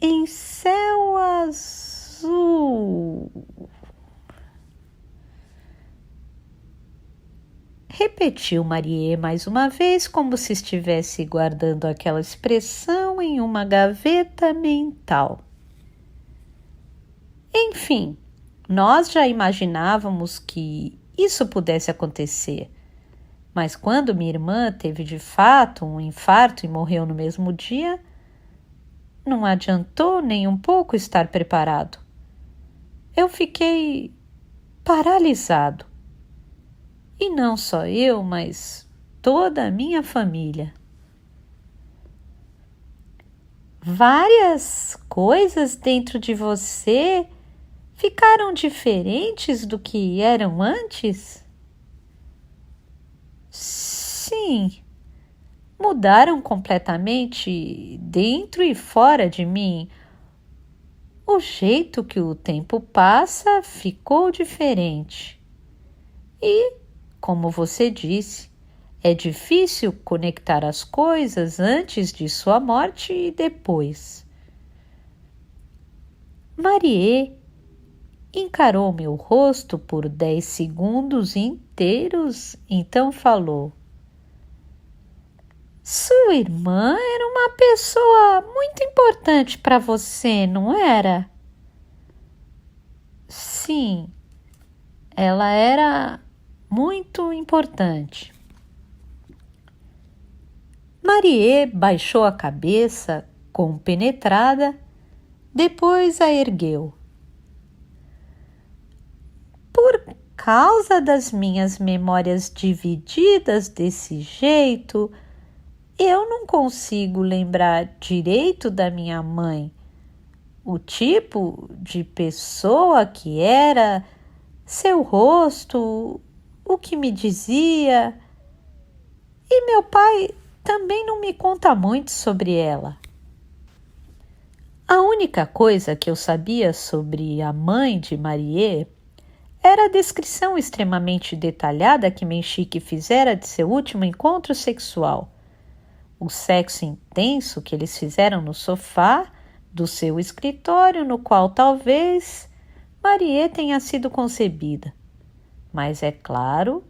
Speaker 1: em céu azul. Repetiu Marie mais uma vez, como se estivesse guardando aquela expressão em uma gaveta mental. Enfim, nós já imaginávamos que isso pudesse acontecer, mas quando minha irmã teve de fato um infarto e morreu no mesmo dia, não adiantou nem um pouco estar preparado. Eu fiquei paralisado. E não só eu, mas toda a minha família. Várias coisas dentro de você ficaram diferentes do que eram antes? Sim, mudaram completamente dentro e fora de mim. O jeito que o tempo passa ficou diferente. E, como você disse, é difícil conectar as coisas antes de sua morte e depois. Marie encarou meu rosto por 10 segundos inteiros, então falou: Sua irmã era uma pessoa muito importante para você, não era? Sim, ela era muito importante. Marie baixou a cabeça, compenetrada, depois a ergueu. Por causa das minhas memórias divididas desse jeito, eu não consigo lembrar direito da minha mãe, o tipo de pessoa que era, seu rosto, o que me dizia. E meu pai também não me conta muito sobre ela. A única coisa que eu sabia sobre a mãe de Marie era a descrição extremamente detalhada que Menchique fizera de seu último encontro sexual. O sexo intenso que eles fizeram no sofá do seu escritório, no qual talvez Marie tenha sido concebida. Mas é claro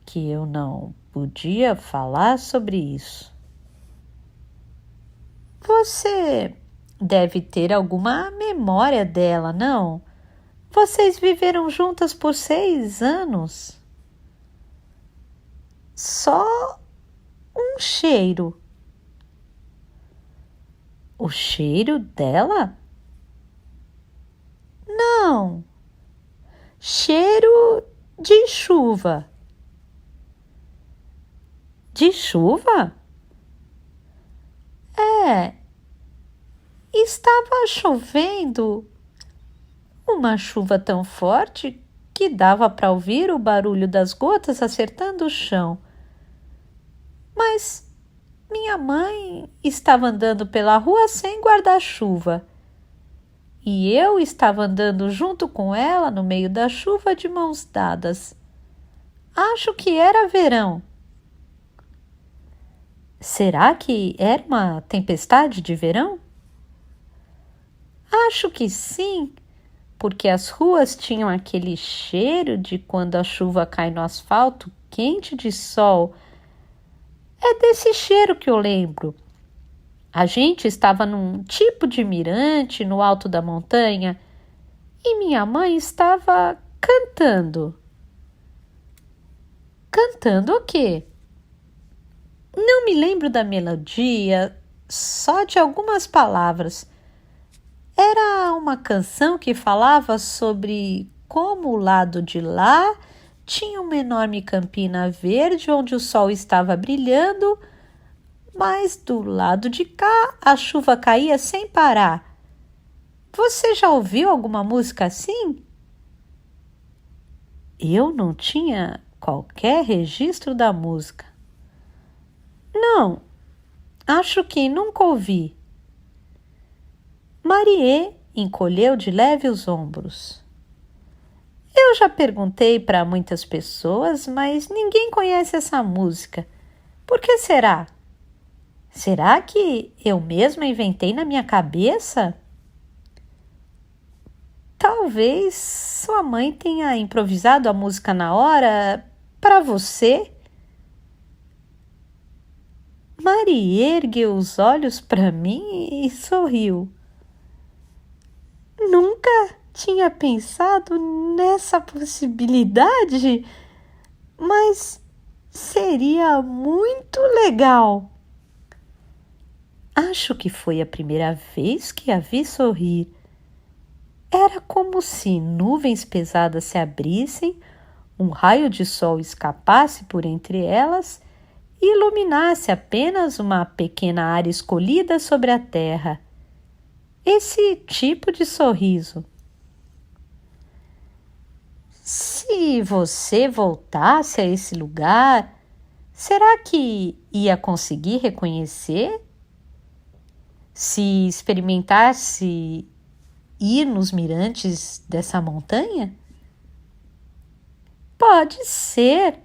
Speaker 1: que eu não podia falar sobre isso. Você deve ter alguma memória dela, não? Vocês viveram juntas por 6 anos. Só um cheiro. O cheiro dela? Não. Cheiro de chuva. De chuva? É. Estava chovendo. Uma chuva tão forte que dava para ouvir o barulho das gotas acertando o chão. Mas minha mãe estava andando pela rua sem guarda-chuva. E eu estava andando junto com ela no meio da chuva de mãos dadas. Acho que era verão. Será que era uma tempestade de verão? Acho que sim, porque as ruas tinham aquele cheiro de quando a chuva cai no asfalto quente de sol. É desse cheiro que eu lembro. A gente estava num tipo de mirante no alto da montanha e minha mãe estava cantando. Cantando o quê? Não me lembro da melodia, só de algumas palavras. Era uma canção que falava sobre como o lado de lá tinha uma enorme campina verde onde o sol estava brilhando, mas do lado de cá a chuva caía sem parar. Você já ouviu alguma música assim? Eu não tinha qualquer registro da música. Não, acho que nunca ouvi. Marie encolheu de leve os ombros. Eu já perguntei para muitas pessoas, mas ninguém conhece essa música. Por que será? Será que eu mesma inventei na minha cabeça? Talvez sua mãe tenha improvisado a música na hora para você. Marie ergueu os olhos para mim e sorriu. Nunca tinha pensado nessa possibilidade, mas seria muito legal. Acho que foi a primeira vez que a vi sorrir. Era como se nuvens pesadas se abrissem, um raio de sol escapasse por entre elas e iluminasse apenas uma pequena área escolhida sobre a terra. Esse tipo de sorriso. Se você voltasse a esse lugar, será que ia conseguir reconhecer? Se experimentasse ir nos mirantes dessa montanha? Pode ser.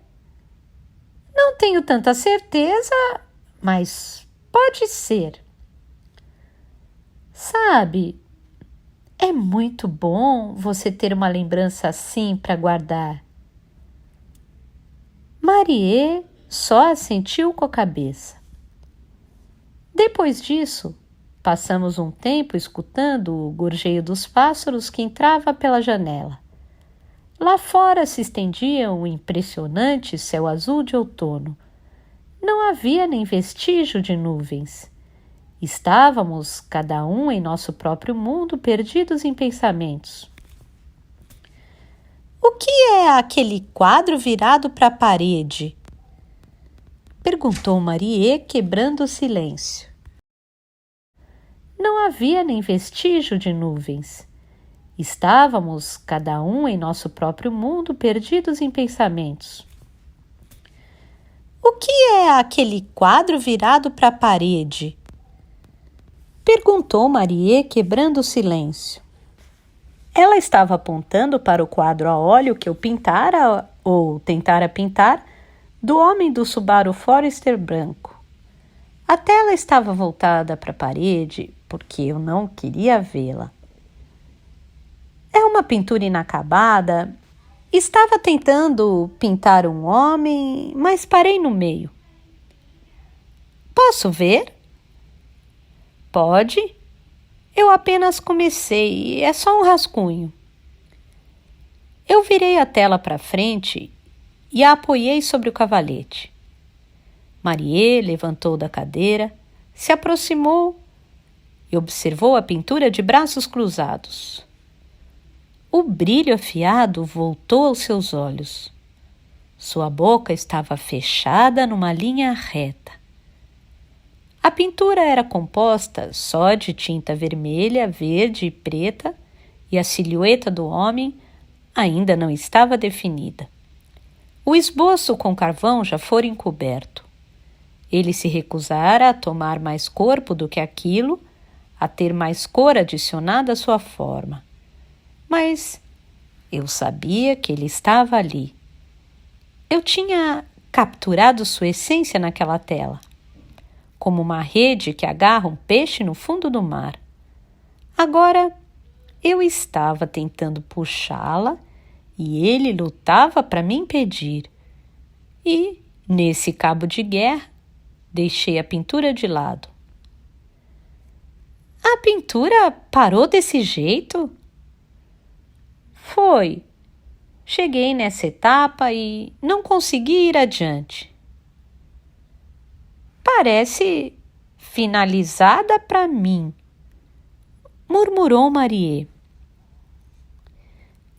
Speaker 1: Não tenho tanta certeza, mas pode ser. Sabe, é muito bom você ter uma lembrança assim para guardar. Marie só assentiu com a cabeça. Depois disso, passamos um tempo escutando o gorjeio dos pássaros que entrava pela janela. Lá fora se estendia um impressionante céu azul de outono. Não havia nem vestígio de nuvens. Estávamos, cada um em nosso próprio mundo, perdidos em pensamentos. O que é aquele quadro virado para a parede? Perguntou Marie, quebrando o silêncio. Não havia nem vestígio de nuvens. Estávamos, cada um em nosso próprio mundo, perdidos em pensamentos. O que é aquele quadro virado para a parede? Perguntou Marie, quebrando o silêncio. Ela estava apontando para o quadro a óleo que eu pintara, ou tentara pintar, do homem do Subaru Forester branco. A tela estava voltada para a parede, porque eu não queria vê-la. É uma pintura inacabada. Estava tentando pintar um homem, mas parei no meio. Posso ver? Pode. Eu apenas comecei, é só um rascunho. Eu virei a tela para frente e a apoiei sobre o cavalete. Marie levantou da cadeira, se aproximou e observou a pintura de braços cruzados. O brilho afiado voltou aos seus olhos. Sua boca estava fechada numa linha reta. A pintura era composta só de tinta vermelha, verde e preta, e a silhueta do homem ainda não estava definida. O esboço com carvão já fora encoberto. Ele se recusara a tomar mais corpo do que aquilo, a ter mais cor adicionada à sua forma. Mas eu sabia que ele estava ali. Eu tinha capturado sua essência naquela tela, como uma rede que agarra um peixe no fundo do mar. Agora eu estava tentando puxá-la e ele lutava para me impedir. E, nesse cabo de guerra, deixei a pintura de lado. A pintura parou desse jeito? Foi. Cheguei nessa etapa e não consegui ir adiante. Parece finalizada para mim. murmurou Marie.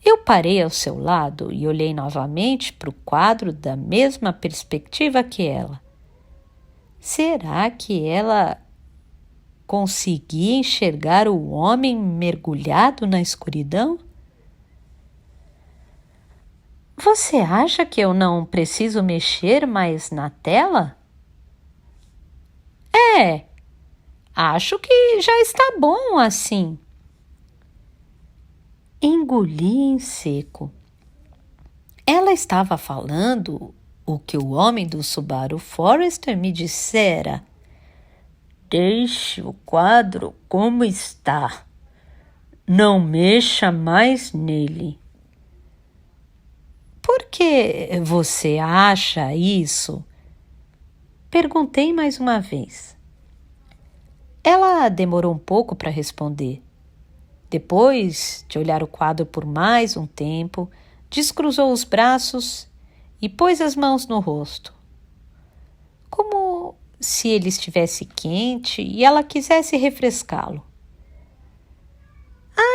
Speaker 1: Eu parei ao seu lado e olhei novamente para o quadro da mesma perspectiva que ela. Será que ela conseguia enxergar o homem mergulhado na escuridão? Você acha que eu não preciso mexer mais na tela? Acho que já está bom assim. Engoli em seco. Ela estava falando o que o homem do Subaru Forester me dissera. Deixe o quadro como está. Não mexa mais nele. Por que você acha isso? Perguntei mais uma vez. Ela demorou um pouco para responder. Depois de olhar o quadro por mais um tempo, descruzou os braços e pôs as mãos no rosto, como se ele estivesse quente e ela quisesse refrescá-lo.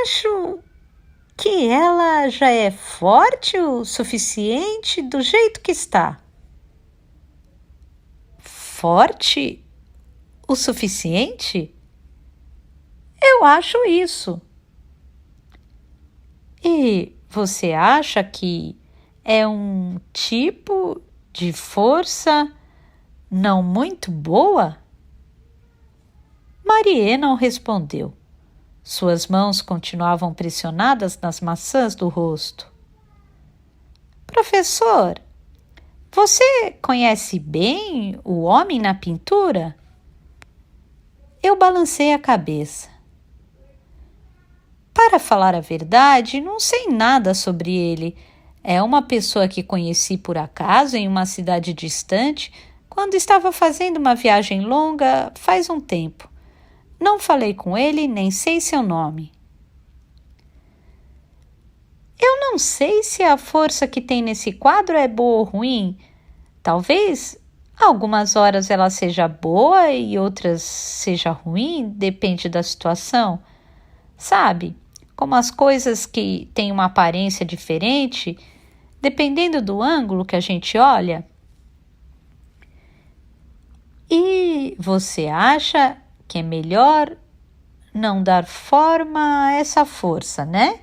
Speaker 1: Acho que ela já é forte o suficiente do jeito que está. Forte o suficiente? Eu acho isso. E você acha que é um tipo de força não muito boa? Marie não respondeu. Suas mãos continuavam pressionadas nas maçãs do rosto. Professor, você conhece bem o homem na pintura? Eu balancei a cabeça. Para falar a verdade, não sei nada sobre ele. É uma pessoa que conheci por acaso em uma cidade distante, quando estava fazendo uma viagem longa faz um tempo. Não falei com ele, nem sei seu nome. Eu não sei se a força que tem nesse quadro é boa ou ruim. Talvez algumas horas ela seja boa e outras seja ruim, depende da situação. Sabe, como as coisas que têm uma aparência diferente, dependendo do ângulo que a gente olha. E você acha que é melhor não dar forma a essa força, né?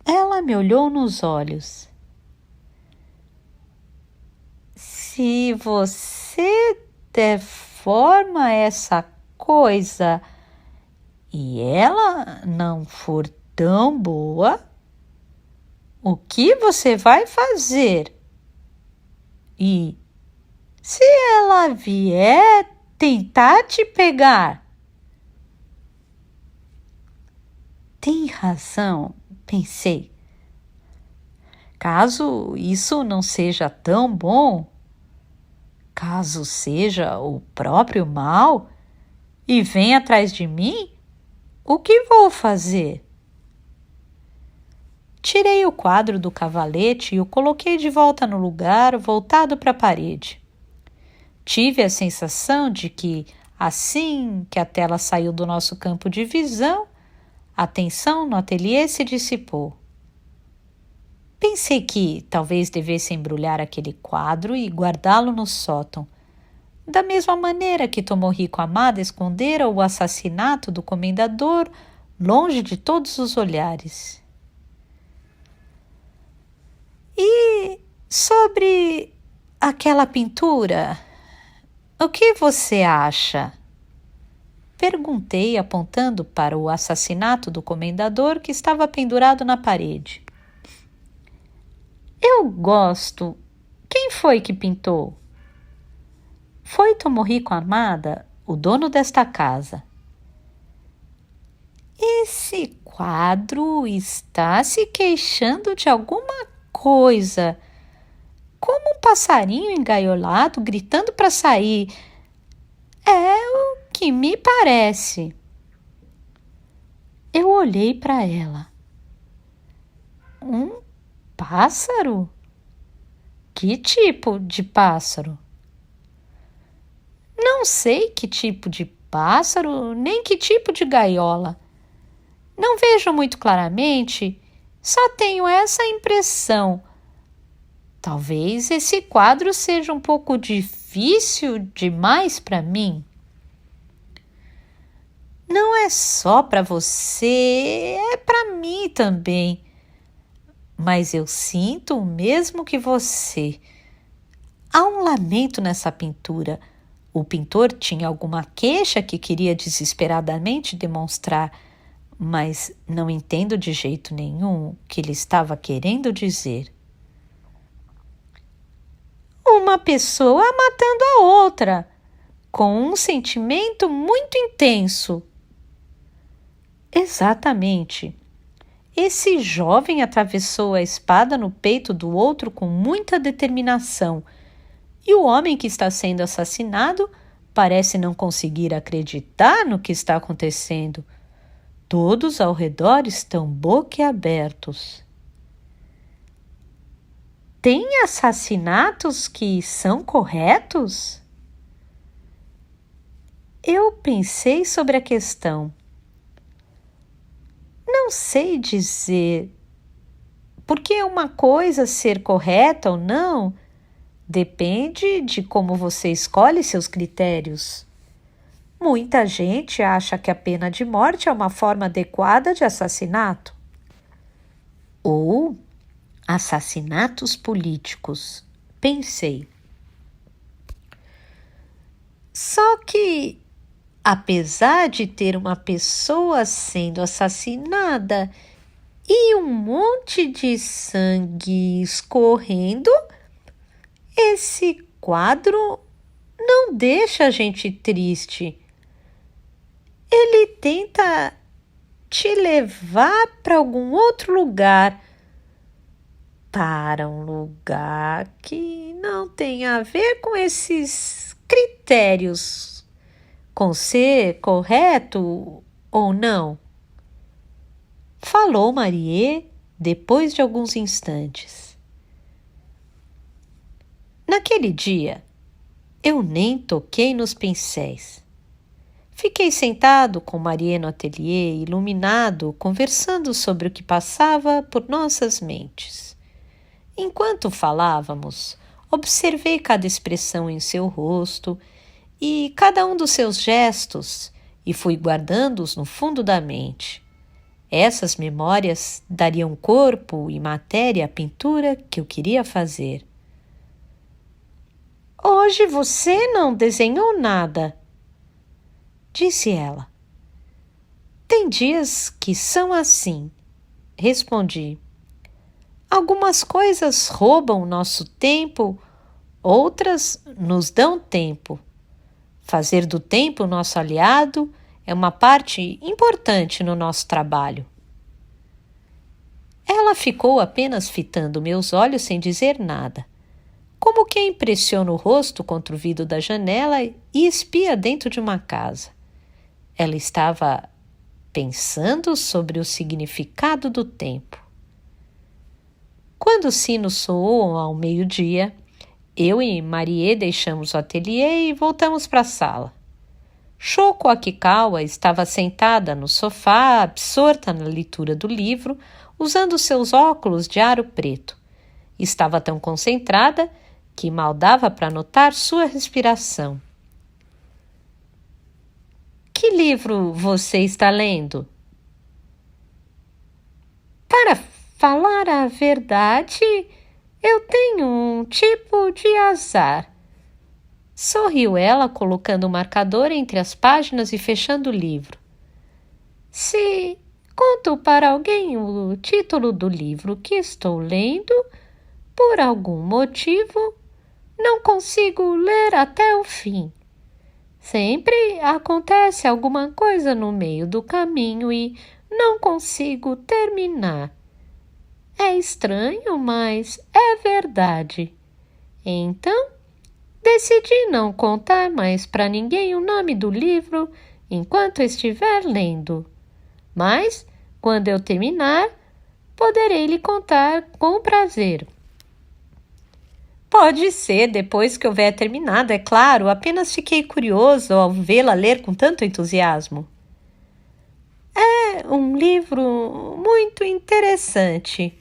Speaker 1: Ela me olhou nos olhos. Se você der forma a essa coisa e ela não for tão boa, o que você vai fazer? E se ela vier tentar te pegar? Tem razão, pensei. Caso isso não seja tão bom, caso seja o próprio mal e venha atrás de mim, o que vou fazer? Tirei o quadro do cavalete e o coloquei de volta no lugar, voltado para a parede. Tive a sensação de que, assim que a tela saiu do nosso campo de visão, a tensão no ateliê se dissipou. Pensei que talvez devesse embrulhar aquele quadro e guardá-lo no sótão, da mesma maneira que Tomohiko Amada escondera o assassinato do comendador longe de todos os olhares. E sobre aquela pintura, o que você acha? Perguntei, apontando para o assassinato do comendador que estava pendurado na parede. Eu gosto. Quem foi que pintou? Foi Tomohiko Amada, o dono desta casa. Esse quadro está se queixando de alguma coisa, como um passarinho engaiolado gritando para sair. É o que me parece. Eu olhei para ela. Um pássaro? Que tipo de pássaro? Não sei que tipo de pássaro, nem que tipo de gaiola. Não vejo muito claramente, só tenho essa impressão. Talvez esse quadro seja um pouco difícil demais para mim. Não é só para você, é para mim também. Mas eu sinto o mesmo que você. Há um lamento nessa pintura. O pintor tinha alguma queixa que queria desesperadamente demonstrar, mas não entendo de jeito nenhum o que ele estava querendo dizer. Uma pessoa matando a outra, com um sentimento muito intenso. Exatamente. Esse jovem atravessou a espada no peito do outro com muita determinação, e o homem que está sendo assassinado parece não conseguir acreditar no que está acontecendo. Todos ao redor estão boquiabertos. Tem assassinatos que são corretos? Eu pensei sobre a questão. Não sei dizer, porque uma coisa ser correta ou não depende de como você escolhe seus critérios. Muita gente acha que a pena de morte é uma forma adequada de assassinato. Ou assassinatos políticos, pensei. Só que, apesar de ter uma pessoa sendo assassinada e um monte de sangue escorrendo, esse quadro não deixa a gente triste. Ele tenta te levar para algum outro lugar, para um lugar que não tem a ver com esses critérios, com ser correto ou não. Falou Marie depois de alguns instantes. Naquele dia, eu nem toquei nos pincéis. Fiquei sentado com Marie no ateliê, iluminado, conversando sobre o que passava por nossas mentes. Enquanto falávamos, observei cada expressão em seu rosto e cada um dos seus gestos e fui guardando-os no fundo da mente. Essas memórias dariam corpo e matéria à pintura que eu queria fazer. Hoje você não desenhou nada, disse ela. Tem dias que são assim, respondi. Algumas coisas roubam nosso tempo, outras nos dão tempo. Fazer do tempo nosso aliado é uma parte importante no nosso trabalho. Ela ficou apenas fitando meus olhos sem dizer nada, como quem pressiona o rosto contra o vidro da janela e espia dentro de uma casa. Ela estava pensando sobre o significado do tempo. Quando o sino soou ao meio-dia, eu e Marie deixamos o ateliê e voltamos para a sala. Shoko Akikawa estava sentada no sofá, absorta na leitura do livro, usando seus óculos de aro preto. Estava tão concentrada que mal dava para notar sua respiração. Que livro você está lendo? Para falar a verdade, eu tenho um tipo de azar. Sorriu ela, colocando o marcador entre as páginas e fechando o livro. Se conto para alguém o título do livro que estou lendo, por algum motivo, não consigo ler até o fim. Sempre acontece alguma coisa no meio do caminho e não consigo terminar. É estranho, mas é verdade. Então, decidi não contar mais para ninguém o nome do livro enquanto estiver lendo. Mas, quando eu terminar, poderei lhe contar com prazer. Pode ser, depois que houver terminado, é claro. Apenas fiquei curioso ao vê-la ler com tanto entusiasmo. É um livro muito interessante.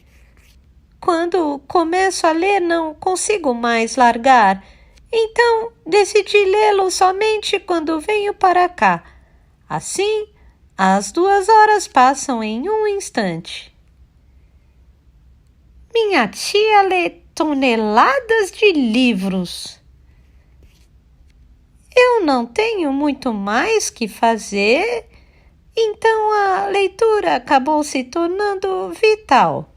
Speaker 1: Quando começo a ler, não consigo mais largar. Então, decidi lê-lo somente quando venho para cá. Assim, as 2 horas passam em um instante. Minha tia lê toneladas de livros. Eu não tenho muito mais que fazer, então a leitura acabou se tornando vital.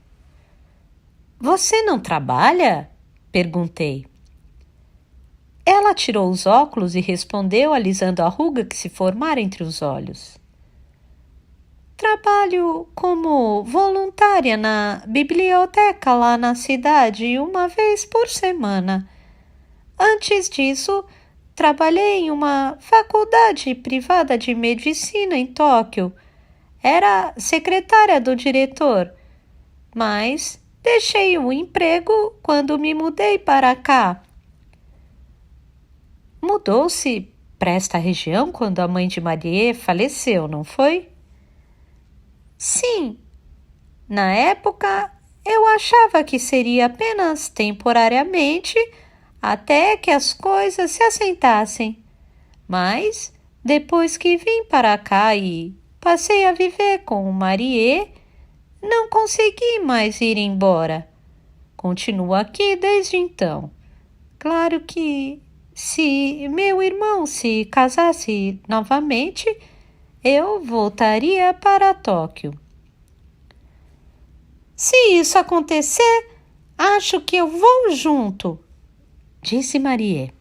Speaker 1: Você não trabalha? Perguntei. Ela tirou os óculos e respondeu, alisando a ruga que se formara entre os olhos. Trabalho como voluntária na biblioteca lá na cidade 1 vez por semana. Antes disso, trabalhei em uma faculdade privada de medicina em Tóquio. Era secretária do diretor, mas deixei o emprego quando me mudei para cá. Mudou-se para esta região quando a mãe de Marie faleceu, não foi? Sim. Na época, eu achava que seria apenas temporariamente, até que as coisas se assentassem. Mas, depois que vim para cá e passei a viver com o Marie, não consegui mais ir embora. Continuo aqui desde então. Claro que, se meu irmão se casasse novamente, eu voltaria para Tóquio. Se isso acontecer, acho que eu vou junto, disse Marie.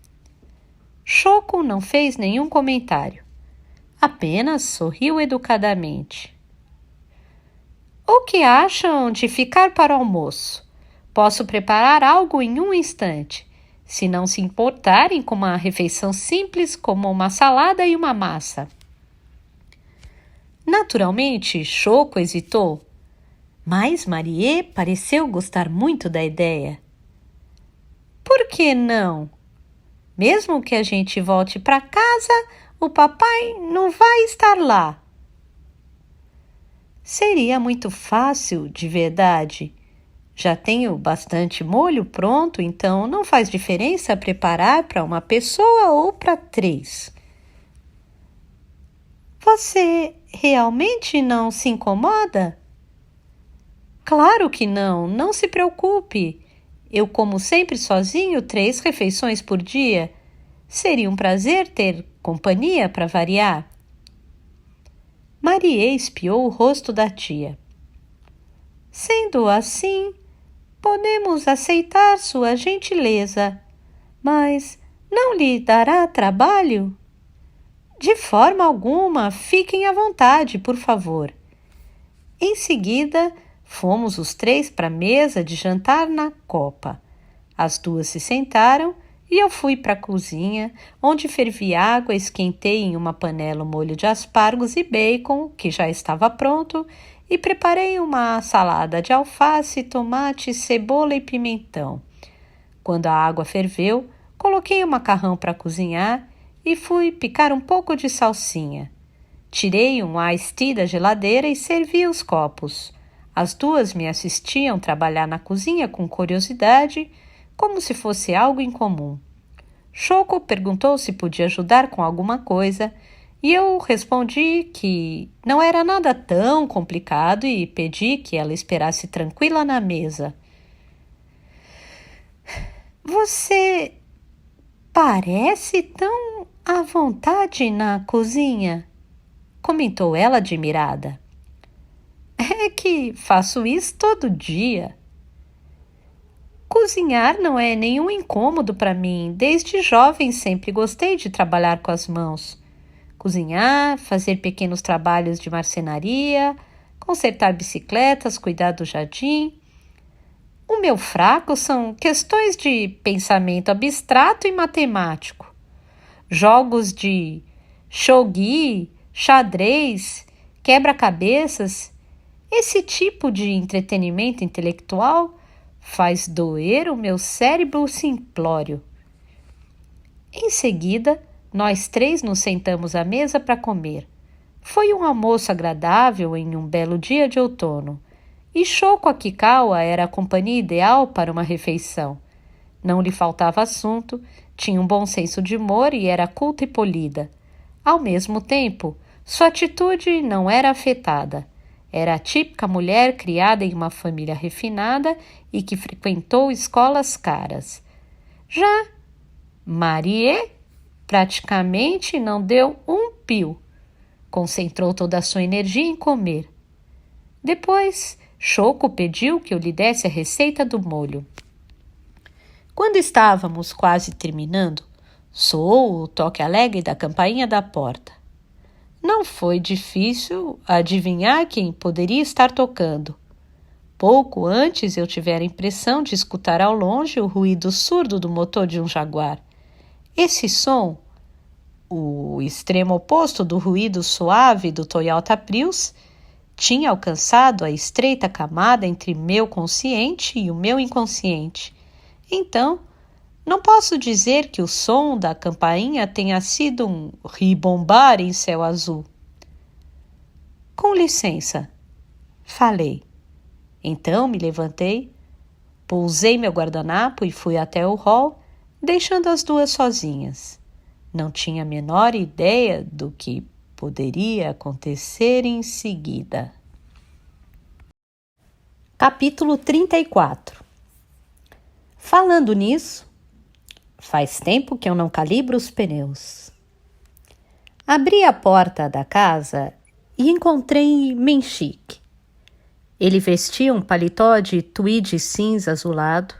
Speaker 1: Shoko não fez nenhum comentário. Apenas sorriu educadamente. O que acham de ficar para o almoço? Posso preparar algo em um instante, se não se importarem com uma refeição simples como uma salada e uma massa. Naturalmente, Shoko hesitou, mas Marie pareceu gostar muito da ideia. Por que não? Mesmo que a gente volte para casa, o papai não vai estar lá. Seria muito fácil, de verdade. Já tenho bastante molho pronto, então não faz diferença preparar para uma pessoa ou para 3. Você realmente não se incomoda? Claro que não, não se preocupe. Eu como sempre sozinho 3 refeições por dia. Seria um prazer ter companhia para variar. Marie espiou o rosto da tia. Sendo assim, podemos aceitar sua gentileza, mas não lhe dará trabalho? De forma alguma, fiquem à vontade, por favor. Em seguida, fomos os 3 para a mesa de jantar na copa. As 2 se sentaram e eu fui para a cozinha, onde fervi água, esquentei em uma panela o molho de aspargos e bacon, que já estava pronto, e preparei uma salada de alface, tomate, cebola e pimentão. Quando a água ferveu, coloquei o macarrão para cozinhar e fui picar um pouco de salsinha. Tirei um iced tea da geladeira e servi os copos. As 2 me assistiam trabalhar na cozinha com curiosidade, como se fosse algo em comum. Shoko perguntou se podia ajudar com alguma coisa e eu respondi que não era nada tão complicado e pedi que ela esperasse tranquila na mesa. Você parece tão à vontade na cozinha, comentou ela admirada. É que faço isso todo dia. Cozinhar não é nenhum incômodo para mim. Desde jovem sempre gostei de trabalhar com as mãos. Cozinhar, fazer pequenos trabalhos de marcenaria, consertar bicicletas, cuidar do jardim. O meu fraco são questões de pensamento abstrato e matemático. Jogos de shogi, xadrez, quebra-cabeças. Esse tipo de entretenimento intelectual Faz doer o meu cérebro simplório. Em seguida, nós três nos sentamos à mesa para comer. Foi um almoço agradável em um belo dia de outono. E Shoko Akikawa era a companhia ideal para uma refeição. Não lhe faltava assunto, tinha um bom senso de humor e era culta e polida. Ao mesmo tempo, sua atitude não era afetada. Era a típica mulher criada em uma família refinada e que frequentou escolas caras. Já Marie praticamente não deu um pio. Concentrou toda a sua energia em comer. Depois, Shoko pediu que eu lhe desse a receita do molho. Quando estávamos quase terminando, soou o toque alegre da campainha da porta. Não foi difícil adivinhar quem poderia estar tocando. Pouco antes eu tivera a impressão de escutar ao longe o ruído surdo do motor de um Jaguar. Esse som, o extremo oposto do ruído suave do Toyota Prius, tinha alcançado a estreita camada entre meu consciente e o meu inconsciente. Então, não posso dizer que o som da campainha tenha sido um ribombar em céu azul. Com licença, falei. Então me levantei, pousei meu guardanapo e fui até o hall, deixando as duas sozinhas. Não tinha a menor ideia do que poderia acontecer em seguida. Capítulo 34. Falando nisso, faz tempo que eu não calibro os pneus. Abri a porta da casa e encontrei Menchik. Ele vestia um paletó de tweed cinza azulado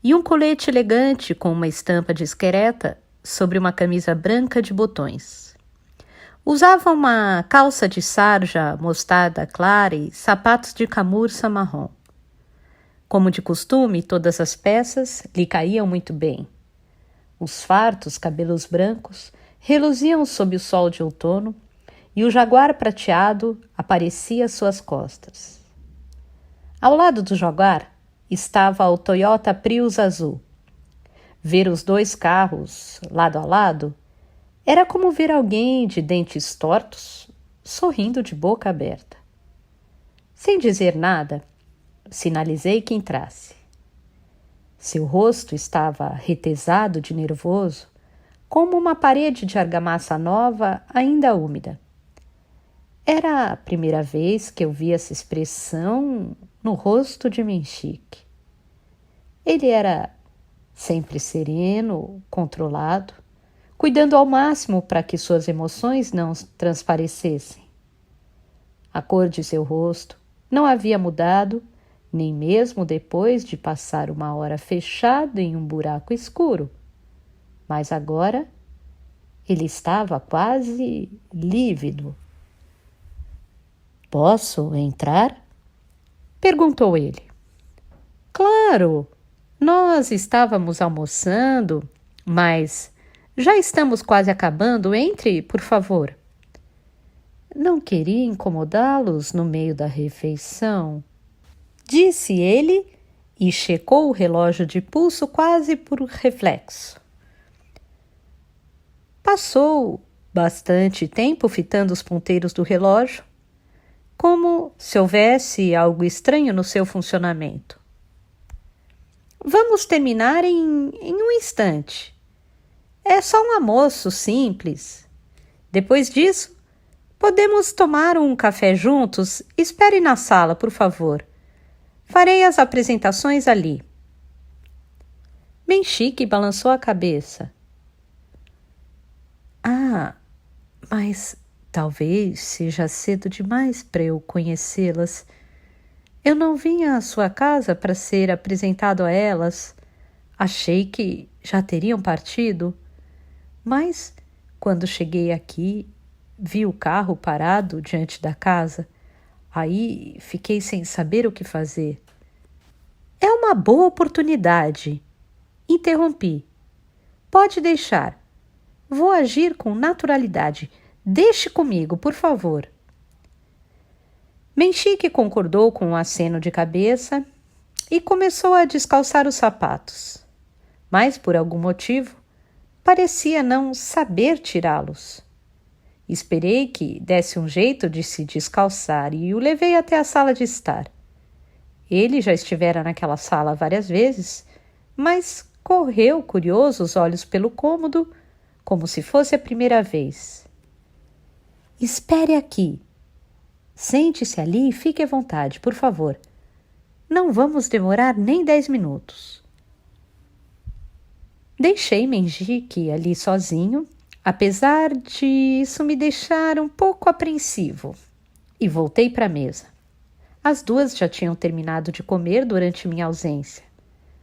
Speaker 1: e um colete elegante com uma estampa discreta sobre uma camisa branca de botões. Usava uma calça de sarja mostarda clara e sapatos de camurça marrom. Como de costume, todas as peças lhe caíam muito bem. Os fartos cabelos brancos reluziam sob o sol de outono e o jaguar prateado aparecia às suas costas. Ao lado do jaguar estava o Toyota Prius azul. Ver os dois carros lado a lado era como ver alguém de dentes tortos sorrindo de boca aberta. Sem dizer nada, sinalizei que entrasse. Seu rosto estava retesado de nervoso, como uma parede de argamassa nova ainda úmida. Era a primeira vez que eu vi essa expressão no rosto de Menchik. Ele era sempre sereno, controlado, cuidando ao máximo para que suas emoções não transparecessem. A cor de seu rosto não havia mudado, nem mesmo depois de passar uma hora fechado em um buraco escuro. Mas agora ele estava quase lívido. "Posso entrar?" perguntou ele. "Claro, nós estávamos almoçando, mas já estamos quase acabando. Entre, por favor." "Não queria incomodá-los no meio da refeição", disse ele e checou o relógio de pulso quase por reflexo. Passou bastante tempo fitando os ponteiros do relógio, como se houvesse algo estranho no seu funcionamento. "Vamos terminar em um instante. É só um almoço simples. Depois disso, podemos tomar um café juntos. Espere na sala, por favor. Farei as apresentações ali." Menchik balançou a cabeça. "Ah, mas talvez seja cedo demais para eu conhecê-las. Eu não vim à sua casa para ser apresentado a elas. Achei que já teriam partido. Mas, quando cheguei aqui, vi o carro parado diante da casa. Aí fiquei sem saber o que fazer." "É uma boa oportunidade." Interrompi. "Pode deixar. Vou agir com naturalidade. Deixe comigo, por favor." Menchik concordou com um aceno de cabeça e começou a descalçar os sapatos. Mas, por algum motivo, parecia não saber tirá-los. Esperei que desse um jeito de se descalçar e o levei até a sala de estar. Ele já estivera naquela sala várias vezes, mas correu curioso os olhos pelo cômodo, como se fosse a primeira vez. Espere aqui. Sente-se ali e fique à vontade, por favor. Não vamos demorar nem 10 minutos. Deixei Menjique ali sozinho, apesar de isso me deixar um pouco apreensivo, e voltei para a mesa. As duas já tinham terminado de comer durante minha ausência.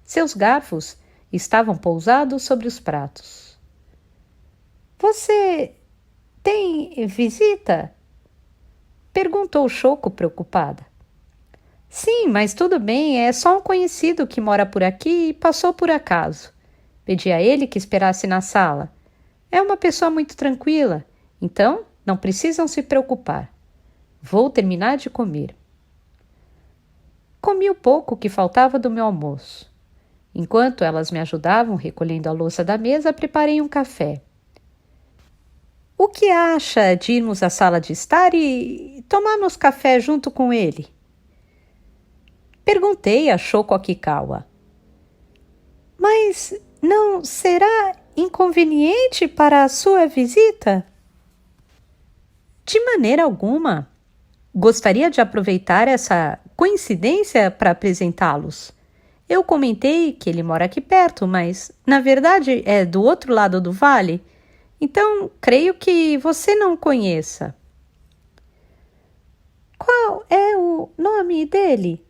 Speaker 1: Seus garfos estavam pousados sobre os pratos. Você tem visita? Perguntou Choco preocupada. Sim, mas tudo bem, é só um conhecido que mora por aqui e passou por acaso. Pedi a ele que esperasse na sala. É uma pessoa muito tranquila, então não precisam se preocupar. Vou terminar de comer. Comi o pouco que faltava do meu almoço. Enquanto elas me ajudavam recolhendo a louça da mesa, preparei um café. O que acha de irmos à sala de estar e tomarmos café junto com ele? Perguntei a Shoko Akikawa. Mas não será inconveniente para a sua visita? De maneira alguma. Gostaria de aproveitar essa coincidência para apresentá-los. Eu comentei que ele mora aqui perto, mas na verdade é do outro lado do vale. Então, creio que você não conheça. Qual é o nome dele?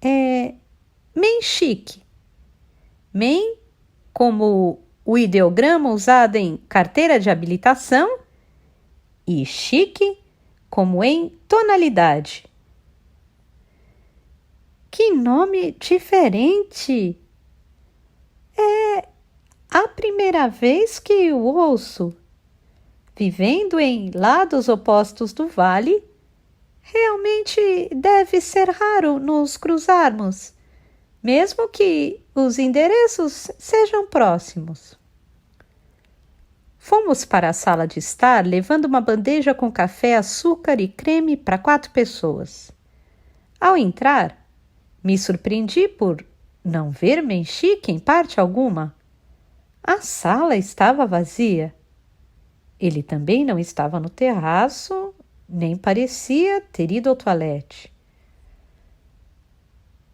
Speaker 1: É Menjique. Men, como o ideograma usado em carteira de habilitação, e chique, como em tonalidade. Que nome diferente! É a primeira vez que o ouço. Vivendo em lados opostos do vale, realmente deve ser raro nos cruzarmos, mesmo que os endereços sejam próximos. Fomos para a sala de estar levando uma bandeja com café, açúcar e creme para 4 pessoas. Ao entrar, me surpreendi por não ver Menjique em parte alguma. A sala estava vazia. Ele também não estava no terraço, nem parecia ter ido ao toalete.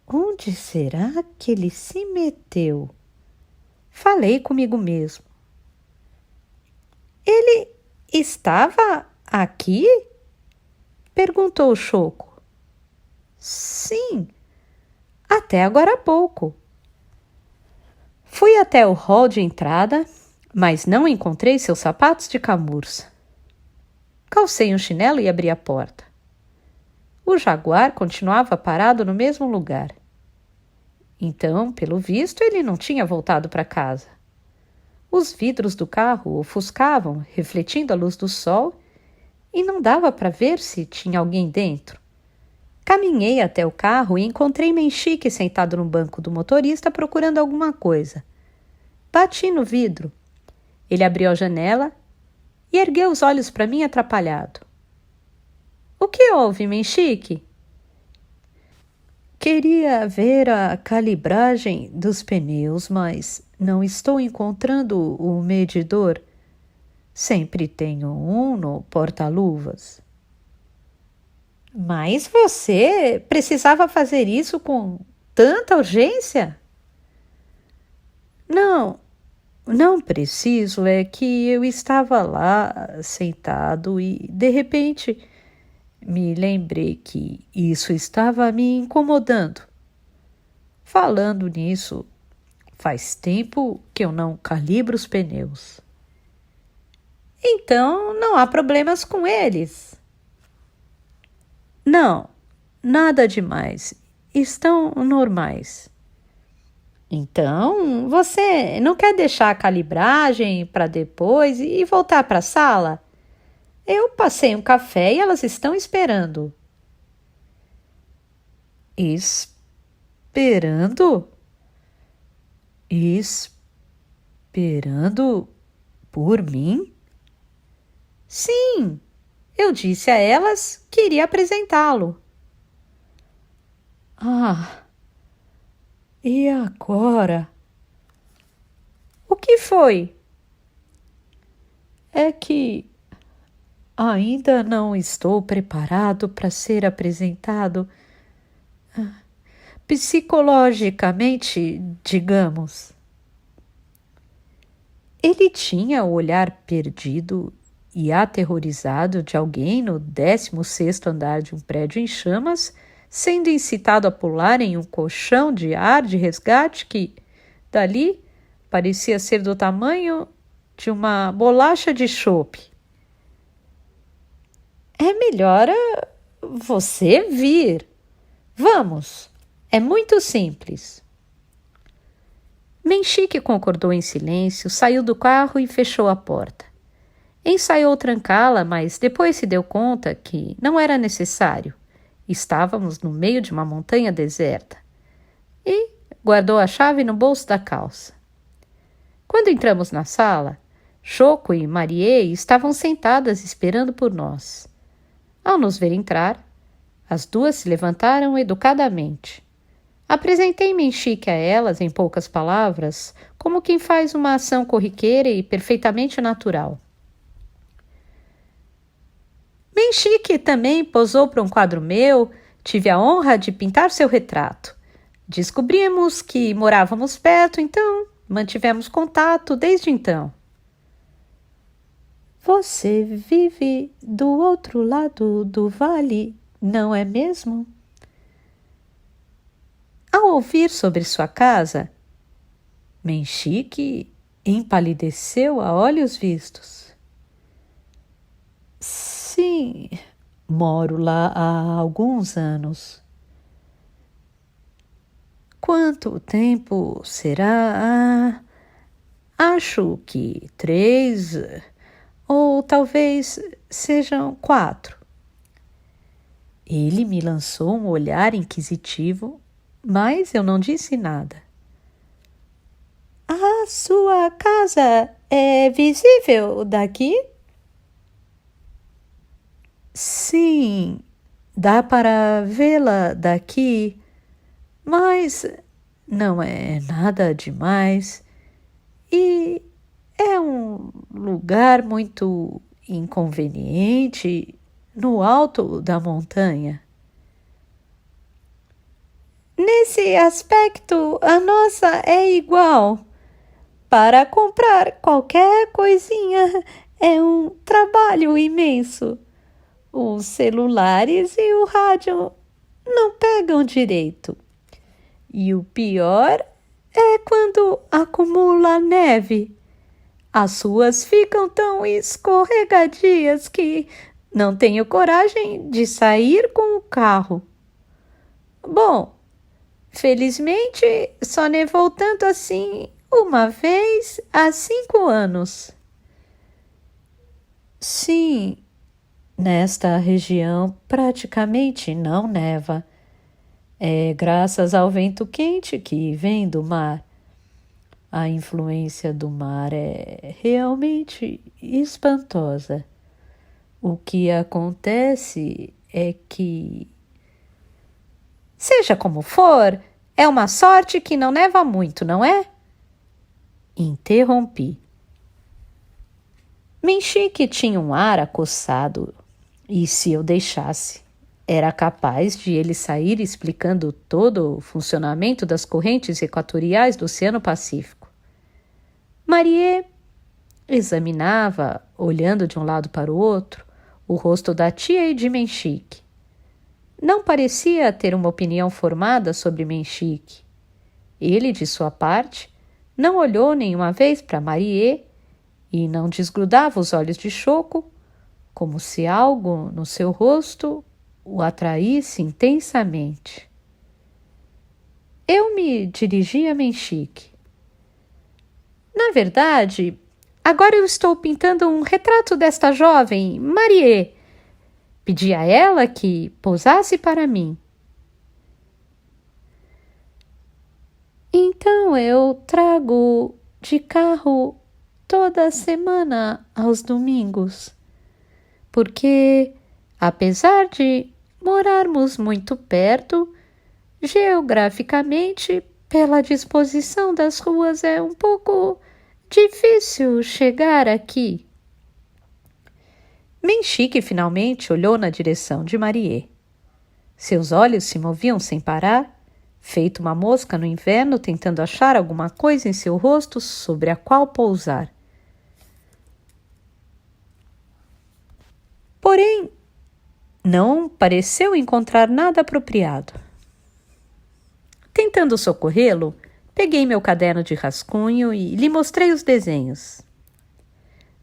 Speaker 1: Onde será que ele se meteu? Falei comigo mesmo. Ele estava aqui? Perguntou Choco. Sim, até agora há pouco. Fui até o hall de entrada, mas não encontrei seus sapatos de camurça. Calcei um chinelo e abri a porta. O jaguar continuava parado no mesmo lugar. Então, pelo visto, ele não tinha voltado para casa. Os vidros do carro ofuscavam, refletindo a luz do sol, e não dava para ver se tinha alguém dentro. Caminhei até o carro e encontrei Menjique sentado no banco do motorista procurando alguma coisa. Bati no vidro. Ele abriu a janela e ergueu os olhos para mim atrapalhado. O que houve, Menjique? Queria ver a calibragem dos pneus, mas não estou encontrando o medidor. Sempre tenho um no porta-luvas. Mas você precisava fazer isso com tanta urgência? Não preciso, é que eu estava lá sentado e, de repente, me lembrei que isso estava me incomodando. Falando nisso, faz tempo que eu não calibro os pneus. Então, não há problemas com eles? Não, nada demais. Estão normais. Então, você não quer deixar a calibragem para depois e voltar para a sala? Eu passei um café e elas estão esperando. Esperando? Esperando por mim? Sim, eu disse a elas que iria apresentá-lo. Ah, e agora? O que foi? É que ainda não estou preparado para ser apresentado psicologicamente, digamos. Ele tinha o olhar perdido e aterrorizado de alguém no 16º andar de um prédio em chamas, sendo incitado a pular em um colchão de ar de resgate que, dali, parecia ser do tamanho de uma bolacha de chope. É melhor você vir. Vamos, é muito simples. Menchique concordou em silêncio, saiu do carro e fechou a porta. Ensaiou trancá-la, mas depois se deu conta que não era necessário. Estávamos no meio de uma montanha deserta. E guardou a chave no bolso da calça. Quando entramos na sala, Choco e Marie estavam sentadas esperando por nós. Ao nos ver entrar, as duas se levantaram educadamente. Apresentei Menchique a elas em poucas palavras, como quem faz uma ação corriqueira e perfeitamente natural. Menchique também posou para um quadro meu, tive a honra de pintar seu retrato. Descobrimos que morávamos perto, então mantivemos contato desde então. Você vive do outro lado do vale, não é mesmo? Ao ouvir sobre sua casa, Menchique empalideceu a olhos vistos. Sim, moro lá há alguns anos. Quanto tempo será? Acho que 3, ou talvez sejam 4. Ele me lançou um olhar inquisitivo, mas eu não disse nada. A sua casa é visível daqui? Sim, dá para vê-la daqui, mas não é nada demais e é um lugar muito inconveniente no alto da montanha. Nesse aspecto, a nossa é igual. Para comprar qualquer coisinha é um trabalho imenso. Os celulares e o rádio não pegam direito. E o pior é quando acumula neve. As ruas ficam tão escorregadias que não tenho coragem de sair com o carro. Bom, felizmente só nevou tanto assim uma vez há 5 anos. Sim, nesta região praticamente não neva. É graças ao vento quente que vem do mar. A influência do mar é realmente espantosa. O que acontece é que, seja como for, é uma sorte que não neva muito, não é? Interrompi. Menchique tinha um ar acossado, e se eu deixasse, era capaz de ele sair explicando todo o funcionamento das correntes equatoriais do Oceano Pacífico. Marie examinava, olhando de um lado para o outro, o rosto da tia e de Menchique. Não parecia ter uma opinião formada sobre Menchique. Ele, de sua parte, não olhou nenhuma vez para Marie e não desgrudava os olhos de Choco, como se algo no seu rosto o atraísse intensamente. Eu me dirigi a Menchique. Na verdade, agora eu estou pintando um retrato desta jovem, Marie. Pedi a ela que posasse para mim. Então eu trago de carro toda semana aos domingos, porque, apesar de morarmos muito perto, geograficamente, pela disposição das ruas, é um pouco difícil chegar aqui. Menchique finalmente olhou na direção de Marie. Seus olhos se moviam sem parar, feito uma mosca no inverno tentando achar alguma coisa em seu rosto sobre a qual pousar. Porém, não pareceu encontrar nada apropriado. Tentando socorrê-lo, peguei meu caderno de rascunho e lhe mostrei os desenhos.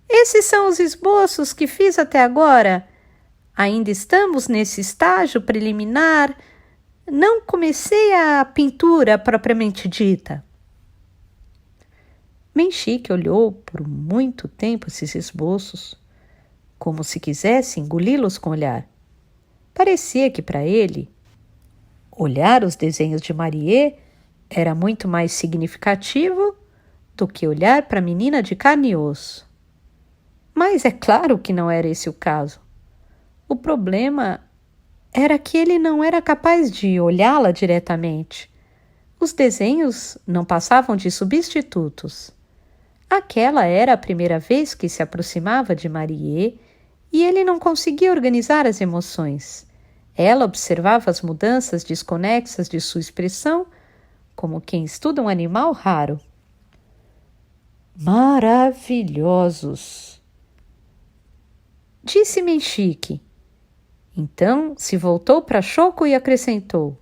Speaker 1: Esses são os esboços que fiz até agora. Ainda estamos nesse estágio preliminar. Não comecei a pintura propriamente dita. Menchique olhou por muito tempo esses esboços, como se quisesse engoli-los com o olhar. Parecia que para ele, olhar os desenhos de Marie era muito mais significativo do que olhar para a menina de carne e osso. Mas é claro que não era esse o caso. O problema era que ele não era capaz de olhá-la diretamente. Os desenhos não passavam de substitutos. Aquela era a primeira vez que se aproximava de Marie e ele não conseguia organizar as emoções. Ela observava as mudanças desconexas de sua expressão como quem estuda um animal raro. Maravilhosos! Disse Menchique. Então se voltou para Choco e acrescentou: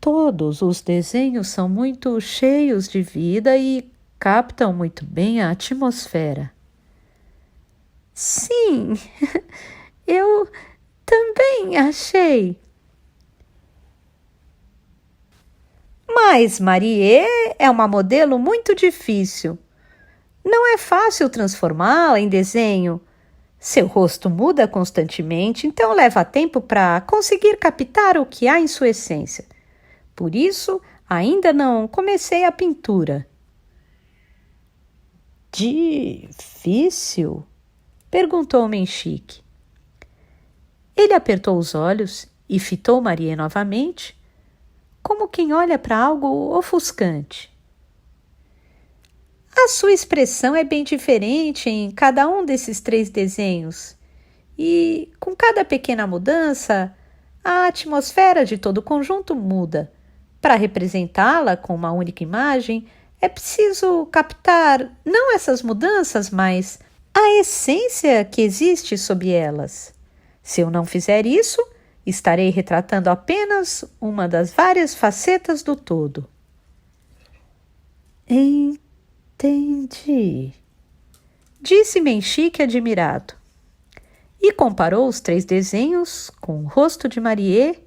Speaker 1: todos os desenhos são muito cheios de vida e captam muito bem a atmosfera. Sim, eu também achei. Mas Marie é uma modelo muito difícil. Não é fácil transformá-la em desenho. Seu rosto muda constantemente, então leva tempo para conseguir captar o que há em sua essência. Por isso, ainda não comecei a pintura. Difícil? Perguntou Menchique. Ele apertou os olhos e fitou Marie novamente, como quem olha para algo ofuscante. A sua expressão é bem diferente em cada um desses 3 desenhos. E, com cada pequena mudança, a atmosfera de todo o conjunto muda. Para representá-la com uma única imagem, é preciso captar não essas mudanças, mas a essência que existe sob elas. Se eu não fizer isso, estarei retratando apenas uma das várias facetas do todo. Entendi, disse Menchique admirado. E comparou os 3 desenhos com o rosto de Marie.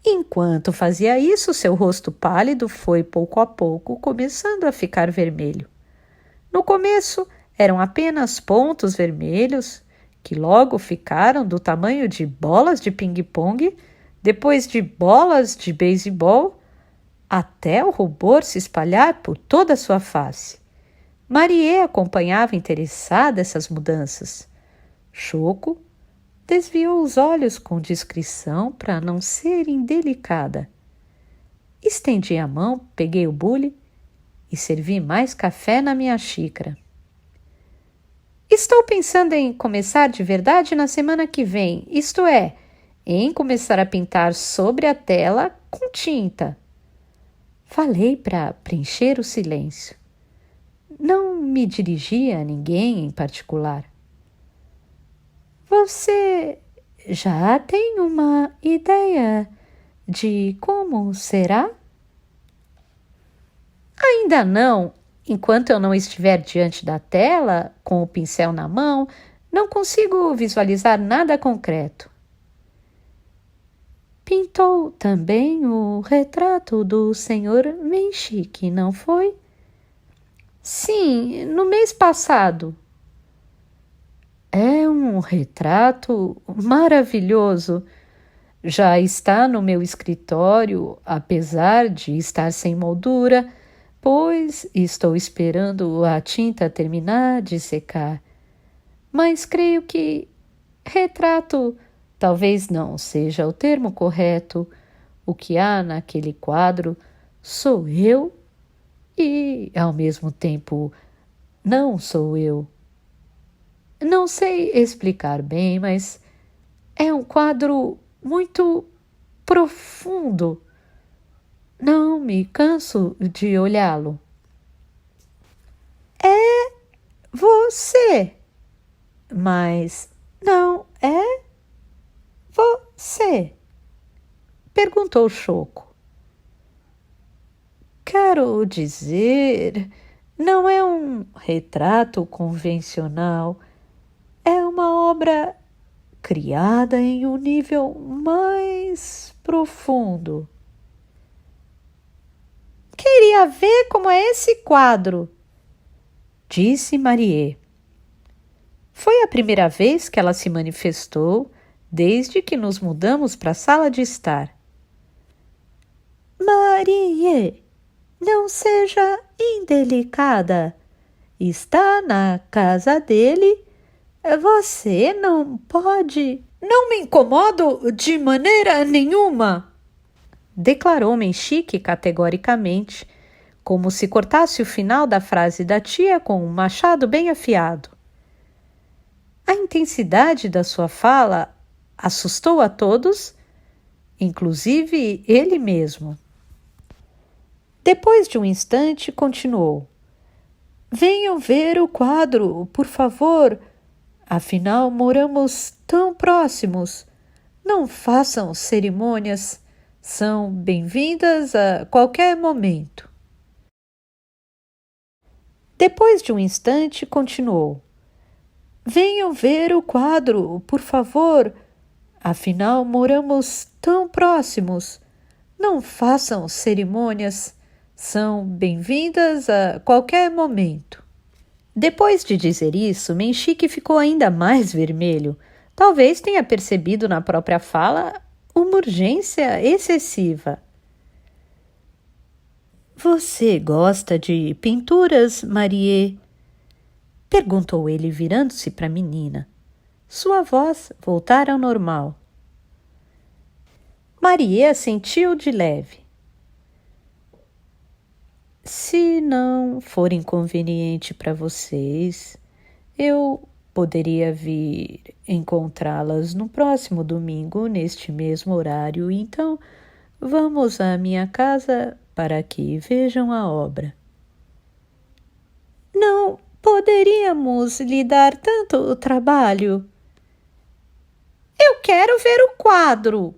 Speaker 1: Enquanto fazia isso, seu rosto pálido foi pouco a pouco começando a ficar vermelho. No começo, eram apenas pontos vermelhos, que logo ficaram do tamanho de bolas de ping-pong, depois de bolas de beisebol, até o rubor se espalhar por toda a sua face. Marie acompanhava interessada essas mudanças. Choco desviou os olhos com discrição para não ser indelicada. Estendi a mão, peguei o bule e servi mais café na minha xícara. Estou pensando em começar de verdade na semana que vem, isto é, em começar a pintar sobre a tela com tinta. Falei para preencher o silêncio. Não me dirigia a ninguém em particular. Você já tem uma ideia de como será? Ainda não. Enquanto eu não estiver diante da tela, com o pincel na mão, não consigo visualizar nada concreto. Pintou também o retrato do Sr. Menchique, não foi? Sim, no mês passado. É um retrato maravilhoso. Já está no meu escritório, apesar de estar sem moldura, pois estou esperando a tinta terminar de secar. Mas creio que retrato talvez não seja o termo correto. O que há naquele quadro sou eu e, ao mesmo tempo, não sou eu. Não sei explicar bem, mas é um quadro muito profundo. Não me canso de olhá-lo. É você, mas não é você? Perguntou Choco. Quero dizer, não é um retrato convencional, é uma obra criada em um nível mais profundo. Queria ver como é esse quadro, disse Marie. Foi a primeira vez que ela se manifestou desde que nos mudamos para a sala de estar. Marie, não seja indelicada. Está na casa dele. Você não pode. Não me incomodo de maneira nenhuma, declarou Menchique categoricamente, como se cortasse o final da frase da tia com um machado bem afiado. A intensidade da sua fala assustou a todos, inclusive ele mesmo. Depois de um instante, continuou. Venham ver o quadro, por favor. Afinal, moramos tão próximos. Não façam cerimônias. São bem-vindas a qualquer momento. Depois de um instante, continuou. Venham ver o quadro, por favor. Afinal, moramos tão próximos. Não façam cerimônias. São bem-vindas a qualquer momento. Depois de dizer isso, Menchique ficou ainda mais vermelho. Talvez tenha percebido na própria fala uma urgência excessiva. Você gosta de pinturas, Marie? Perguntou ele, virando-se para a menina. Sua voz voltara ao normal. Marie assentiu de leve. Se não for inconveniente para vocês, eu poderia vir encontrá-las no próximo domingo, neste mesmo horário. Então, vamos à minha casa para que vejam a obra. Não poderíamos lhe dar tanto trabalho. Eu quero ver o quadro.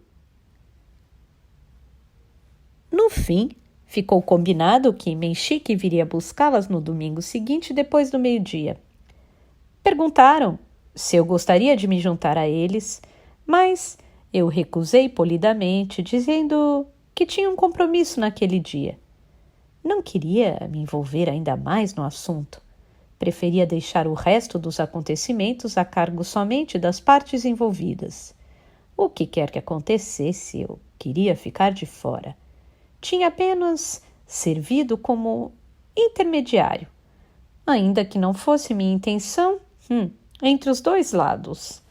Speaker 1: No fim, ficou combinado que Menchique viria buscá-las no domingo seguinte, depois do meio-dia. Perguntaram se eu gostaria de me juntar a eles, mas eu recusei polidamente, dizendo que tinha um compromisso naquele dia. Não queria me envolver ainda mais no assunto. Preferia deixar o resto dos acontecimentos a cargo somente das partes envolvidas. O que quer que acontecesse, eu queria ficar de fora. Tinha apenas servido como intermediário, ainda que não fosse minha intenção, entre os dois lados.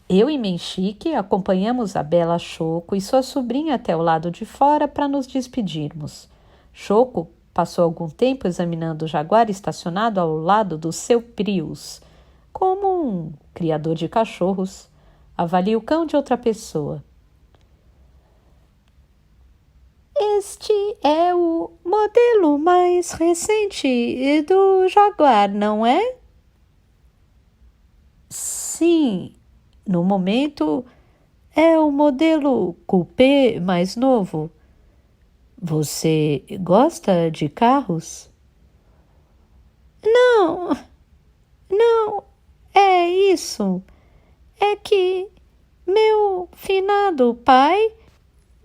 Speaker 1: Eu e Menchique acompanhamos a bela Choco e sua sobrinha até o lado de fora para nos despedirmos. Choco passou algum tempo examinando o jaguar estacionado ao lado do seu Prius, como um criador de cachorros avalia o cão de outra pessoa. Este é o modelo mais recente do Jaguar, não é? Sim, no momento é o modelo coupé mais novo. Você gosta de carros? Não, não é isso. É que meu finado pai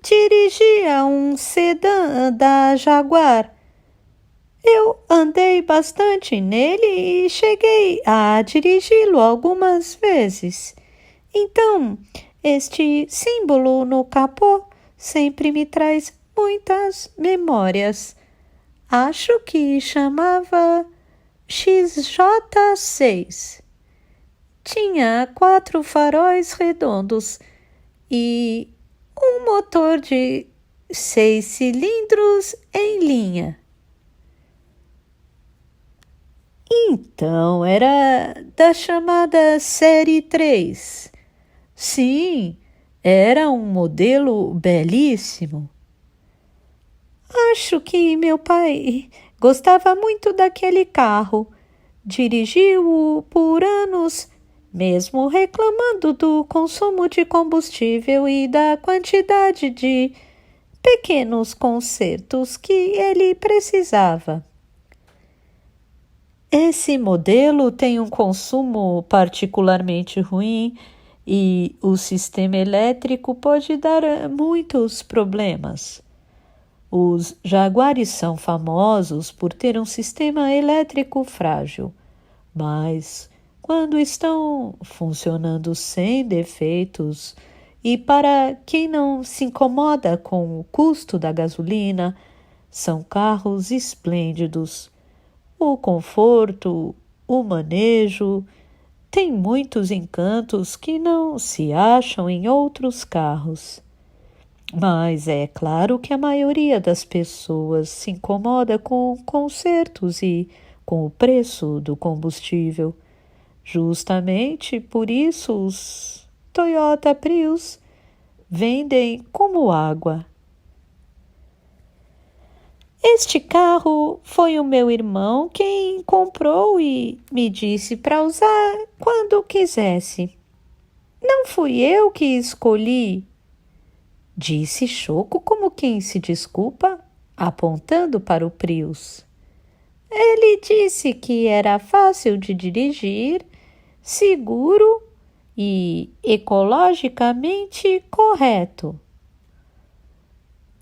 Speaker 1: dirigia um sedã da Jaguar. Eu andei bastante nele e cheguei a dirigi-lo algumas vezes. Então, Este símbolo no capô sempre me traz muitas memórias. Acho que chamava XJ6. Tinha 4 faróis redondos e um motor de 6 cilindros em linha. Então, era da chamada Série 3. Sim, era um modelo belíssimo. Acho que meu pai gostava muito daquele carro. Dirigiu-o por anos, mesmo reclamando do consumo de combustível e da quantidade de pequenos consertos que ele precisava. Esse modelo tem um consumo particularmente ruim e o sistema elétrico pode dar muitos problemas. Os Jaguares são famosos por ter um sistema elétrico frágil, mas quando estão funcionando sem defeitos e para quem não se incomoda com o custo da gasolina, são carros esplêndidos. O conforto, o manejo, tem muitos encantos que não se acham em outros carros. Mas é claro que a maioria das pessoas se incomoda com consertos e com o preço do combustível. Justamente por isso os Toyota Prius vendem como água. Este carro foi o meu irmão quem comprou e me disse para usar quando quisesse. Não fui eu que escolhi, disse Choco como quem se desculpa, apontando para o Prius. Ele disse que era fácil de dirigir, seguro e ecologicamente correto.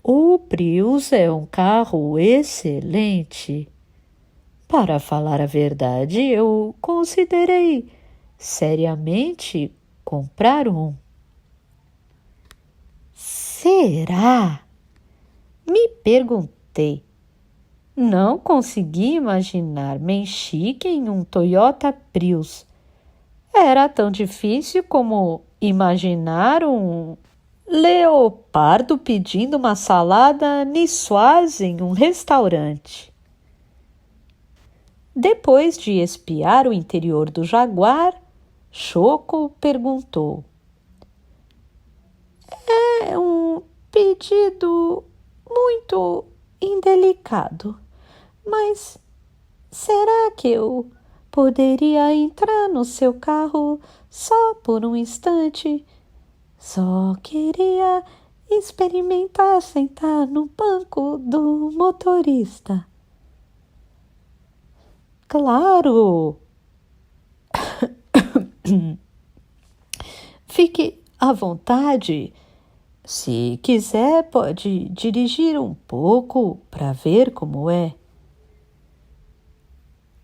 Speaker 1: O Prius é um carro excelente. Para falar a verdade, eu considerei seriamente comprar um. Será? Me perguntei. Não consegui imaginar Menchik em um Toyota Prius. Era tão difícil como imaginar um leopardo pedindo uma salada niçoise em um restaurante. Depois de espiar o interior do Jaguar, Choco perguntou: é um pedido muito indelicado, mas será que eu poderia entrar no seu carro só por um instante? Só queria experimentar sentar no banco do motorista. Claro! Fique à vontade. Se quiser, pode dirigir um pouco para ver como é.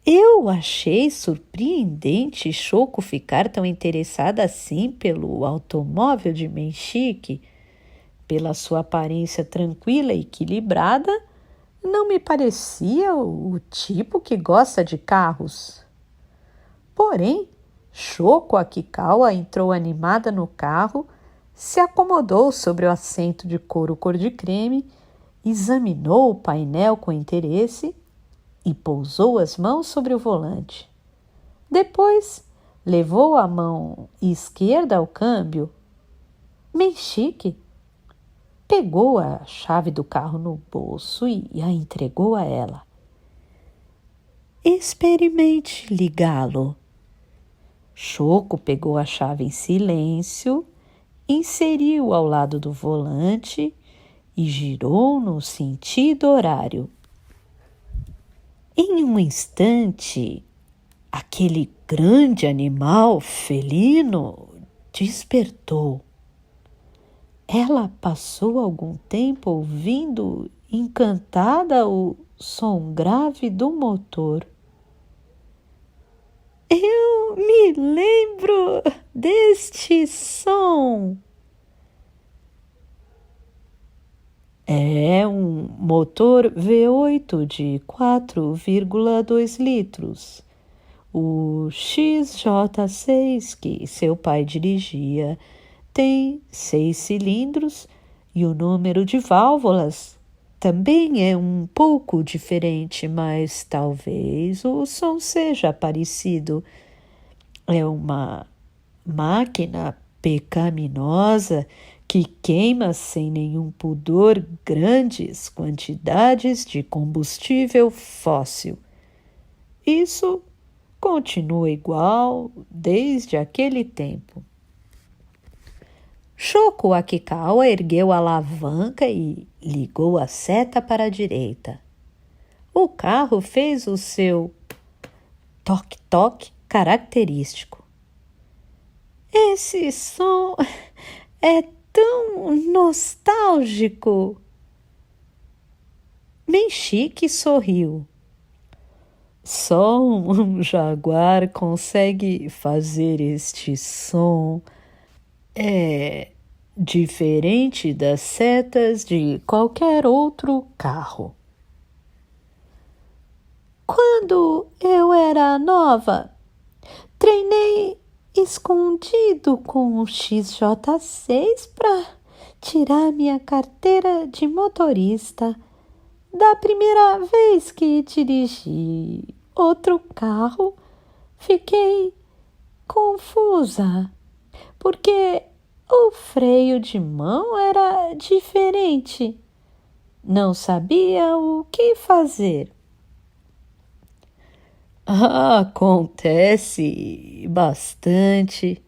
Speaker 1: Eu achei surpreendente Choco ficar tão interessada assim pelo automóvel de Menchik. Pela sua aparência tranquila e equilibrada, não me parecia o tipo que gosta de carros. Porém, Choco Akikawa entrou animada no carro, se acomodou sobre o assento de couro cor-de-creme, examinou o painel com interesse e pousou as mãos sobre o volante. Depois, levou a mão esquerda ao câmbio. Menchik pegou a chave do carro no bolso e a entregou a ela. Experimente ligá-lo. Choco pegou a chave em silêncio, inseriu ao lado do volante e girou no sentido horário. Em um instante, aquele grande animal felino despertou. Ela passou algum tempo ouvindo, encantada, o som grave do motor. Eu me lembro deste som. É um motor V8 de 4,2 litros. O XJ6 que seu pai dirigia tem 6 cilindros e o número de válvulas também é um pouco diferente, mas talvez o som seja parecido. É uma máquina pecaminosa que queima sem nenhum pudor grandes quantidades de combustível fóssil. Isso continua igual desde aquele tempo. Shoko Akikawa ergueu a alavanca e ligou a seta para a direita. O carro fez o seu toque-toque característico. Esse som é tão nostálgico. Mexique sorriu. Só um jaguar consegue fazer este som. É diferente das setas de qualquer outro carro. Quando eu era nova, treinei escondido com o XJ6 para tirar minha carteira de motorista. Da primeira vez que dirigi outro carro, fiquei confusa, porque o freio de mão era diferente. Não sabia o que fazer. Acontece bastante.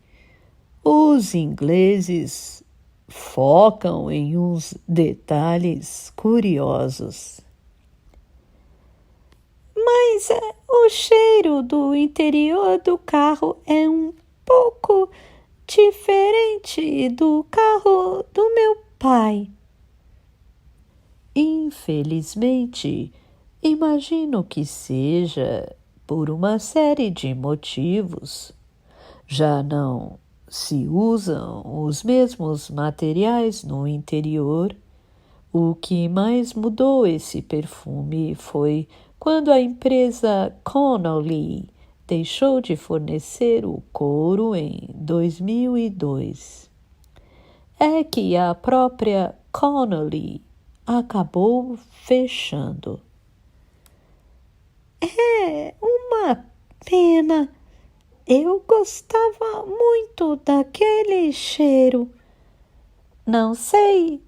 Speaker 1: Os ingleses focam em uns detalhes curiosos. Mas o cheiro do interior do carro é um pouco diferente do carro do meu pai. Infelizmente, imagino que seja por uma série de motivos. Já não se usam os mesmos materiais no interior. O que mais mudou esse perfume foi quando a empresa Connolly deixou de fornecer o couro em 2002. É que a própria Connolly acabou fechando. É uma pena. Eu gostava muito daquele cheiro. Não sei,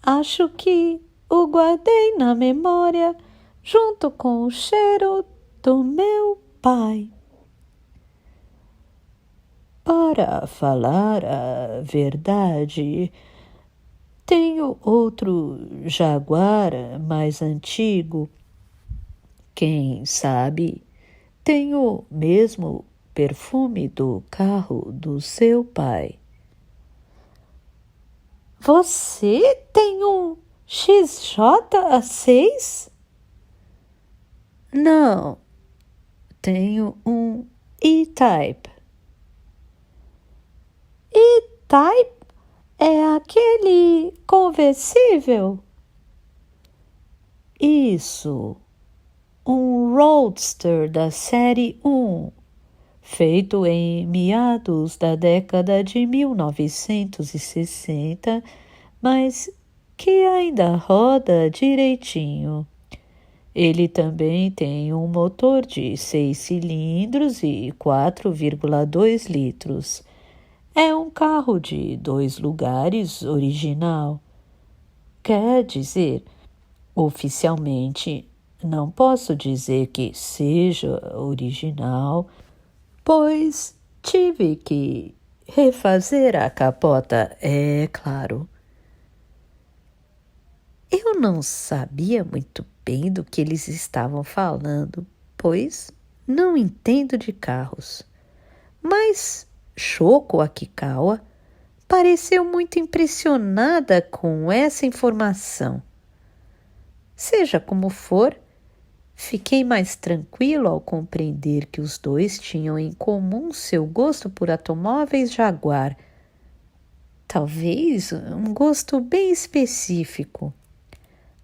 Speaker 1: acho que o guardei na memória junto com o cheiro do meu pai. Para falar a verdade, tenho outro jaguar mais antigo. Quem sabe tem o mesmo perfume do carro do seu pai. Você tem um XJ6? Não, tenho um E-Type. E-Type é aquele conversível? Isso, um Roadster da série 1, feito em meados da década de 1960, mas que ainda roda direitinho. Ele também tem um motor de 6 cilindros e 4,2 litros. É um carro de 2 lugares original. Quer dizer, oficialmente, não posso dizer que seja original, pois tive que refazer a capota, é claro. Eu não sabia muito bem do que eles estavam falando, pois não entendo de carros. Mas Shoko Akikawa pareceu muito impressionada com essa informação. Seja como for, Fiquei mais tranquilo ao compreender que os dois tinham em comum seu gosto por automóveis Jaguar. Talvez um gosto bem específico.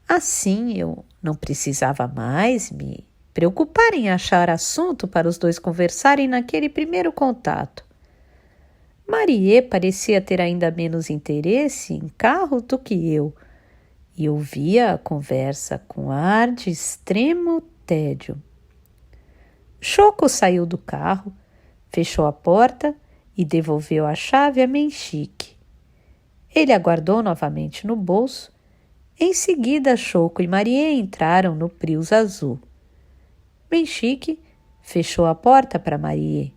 Speaker 1: Assim eu não precisava mais me preocupar em achar assunto para os dois conversarem naquele primeiro contato. Marie parecia ter ainda menos interesse em carro do que eu, e ouvia a conversa com ar de extremo tédio. Choco saiu do carro, fechou a porta e devolveu a chave a Menchique. Ele aguardou novamente no bolso. Em seguida, Choco e Marie entraram no Prius azul. Menchique fechou a porta para Marie.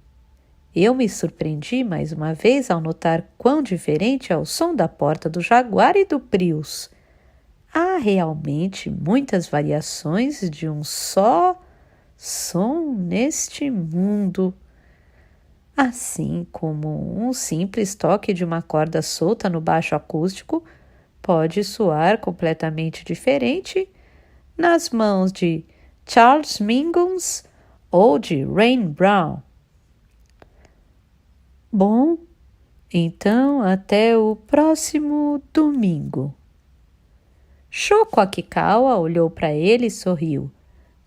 Speaker 1: Eu me surpreendi mais uma vez ao notar quão diferente é o som da porta do Jaguar e do Prius. Há realmente muitas variações de um só som neste mundo. Assim como um simples toque de uma corda solta no baixo acústico pode soar completamente diferente nas mãos de Charles Mingus ou de Rain Brown. Bom, então até o próximo domingo. Choco Akikawa olhou para ele e sorriu.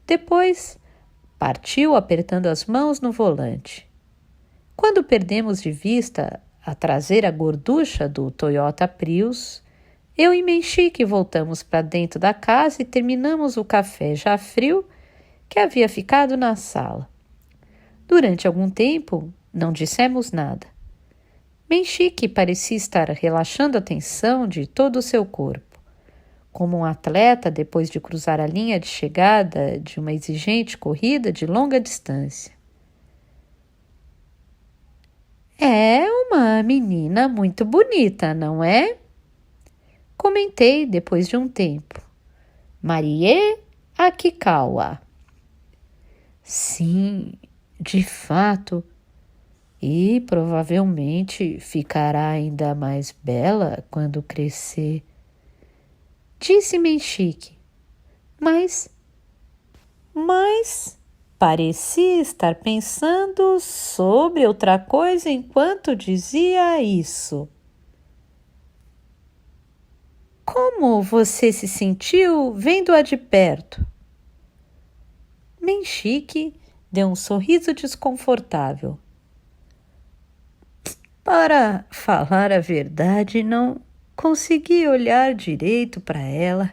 Speaker 1: Depois, partiu apertando as mãos no volante. Quando perdemos de vista a traseira gorducha do Toyota Prius, eu e Menchique voltamos para dentro da casa e terminamos o café já frio que havia ficado na sala. Durante algum tempo, não dissemos nada. Menchique parecia estar relaxando a tensão de todo o seu corpo, como um atleta depois de cruzar a linha de chegada de uma exigente corrida de longa distância. É uma menina muito bonita, não é? Comentei depois de um tempo. Marie Akikawa. Sim, de fato. E provavelmente ficará ainda mais bela quando crescer. Disse Menchique, mas parecia estar pensando sobre outra coisa enquanto dizia isso. Como você se sentiu vendo-a de perto? Menchique deu um sorriso desconfortável. Para falar a verdade, não consegui olhar direito para ela.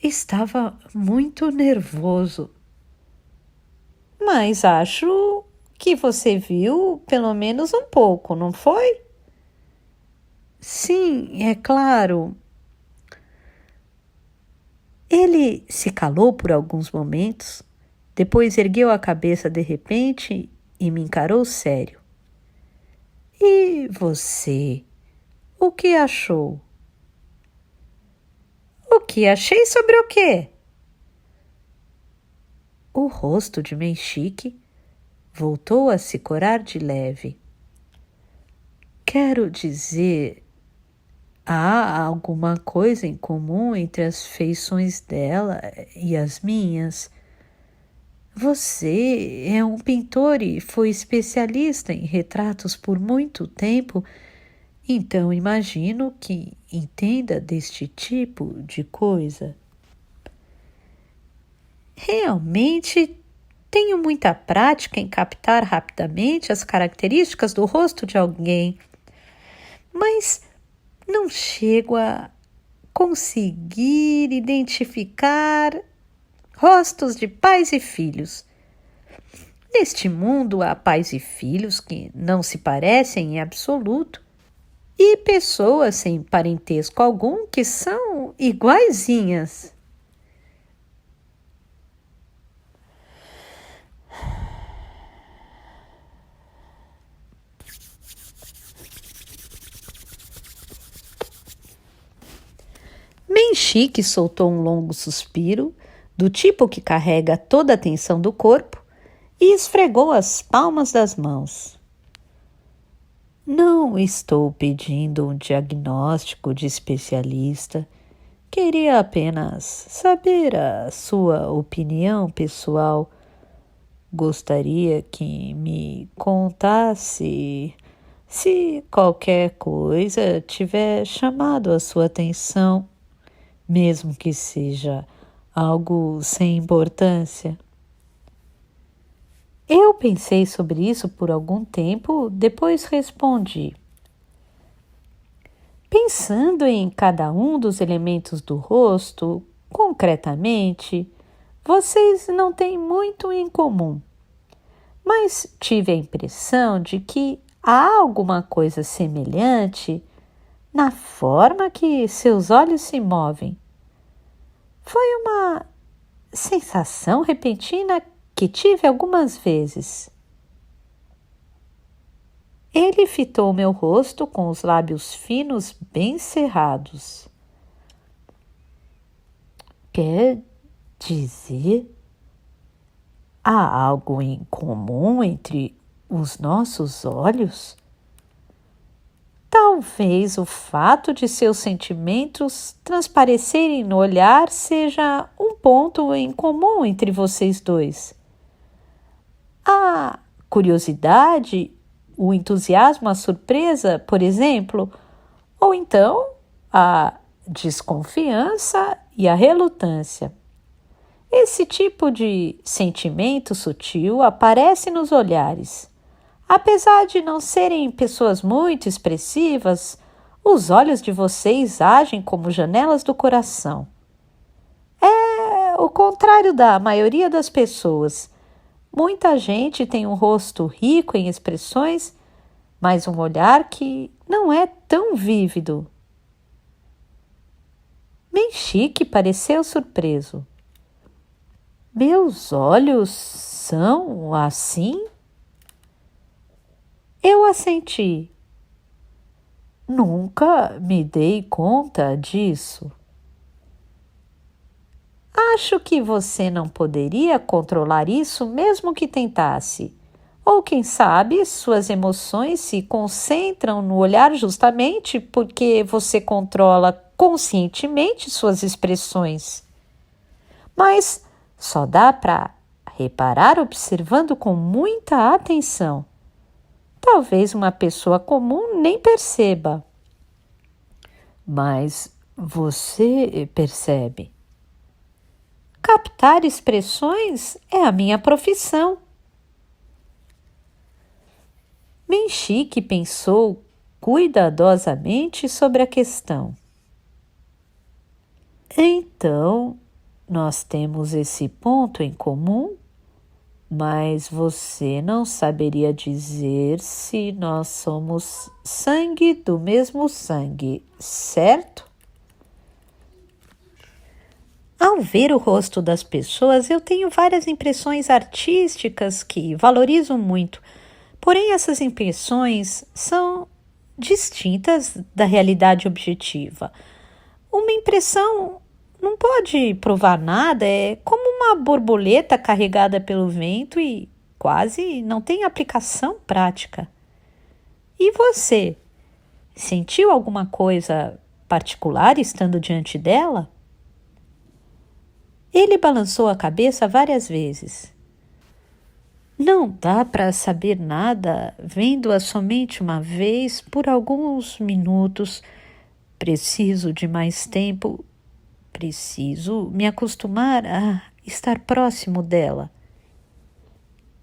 Speaker 1: Estava muito nervoso. Mas acho que você viu pelo menos um pouco, não foi? Sim, é claro. Ele se calou por alguns momentos, depois ergueu a cabeça de repente e me encarou sério. E você, o que achou? O que achei sobre o quê? O rosto de Menchique voltou a se corar de leve. Quero dizer, há alguma coisa em comum entre as feições dela e as minhas. Você é um pintor e foi especialista em retratos por muito tempo, então imagino que entenda deste tipo de coisa. Realmente tenho muita prática em captar rapidamente as características do rosto de alguém, mas não chego a conseguir identificar rostos de pais e filhos. Neste mundo há pais e filhos que não se parecem em absoluto e pessoas sem parentesco algum que são iguaizinhas. Menchique soltou um longo suspiro, do tipo que carrega toda a tensão do corpo, e esfregou as palmas das mãos. Não estou pedindo um diagnóstico de especialista. Queria apenas saber a sua opinião pessoal. Gostaria que me contasse se qualquer coisa tiver chamado a sua atenção, mesmo que seja algo sem importância. Eu pensei sobre isso por algum tempo, depois respondi. Pensando em cada um dos elementos do rosto, concretamente, vocês não têm muito em comum, mas tive a impressão de que há alguma coisa semelhante na forma que seus olhos se movem. Foi uma sensação repentina que tive algumas vezes. Ele fitou meu rosto com os lábios finos bem cerrados. Quer dizer, há algo em comum entre os nossos olhos? Talvez o fato de seus sentimentos transparecerem no olhar seja um ponto em comum entre vocês dois. A curiosidade, o entusiasmo, a surpresa, por exemplo, ou então a desconfiança e a relutância. Esse tipo de sentimento sutil aparece nos olhares. Apesar de não serem pessoas muito expressivas, os olhos de vocês agem como janelas do coração. É o contrário da maioria das pessoas. Muita gente tem um rosto rico em expressões, mas um olhar que não é tão vívido. Menchique pareceu surpreso. Meus olhos são assim? Eu assenti. Nunca me dei conta disso. Acho que você não poderia controlar isso mesmo que tentasse. Ou quem sabe suas emoções se concentram no olhar justamente porque você controla conscientemente suas expressões. Mas só dá para reparar observando com muita atenção. Talvez uma pessoa comum nem perceba. Mas você percebe. Captar expressões é a minha profissão. Menchique pensou cuidadosamente sobre a questão. Então, nós temos esse ponto em comum? Mas você não saberia dizer se nós somos sangue do mesmo sangue, certo? Ao ver o rosto das pessoas, eu tenho várias impressões artísticas que valorizo muito, porém essas impressões são distintas da realidade objetiva. Uma impressão não pode provar nada, é como uma borboleta carregada pelo vento e quase não tem aplicação prática. E você? Sentiu alguma coisa particular estando diante dela? Ele balançou a cabeça várias vezes. Não dá para saber nada vendo-a somente uma vez por alguns minutos. Preciso de mais tempo. Preciso me acostumar a estar próximo dela.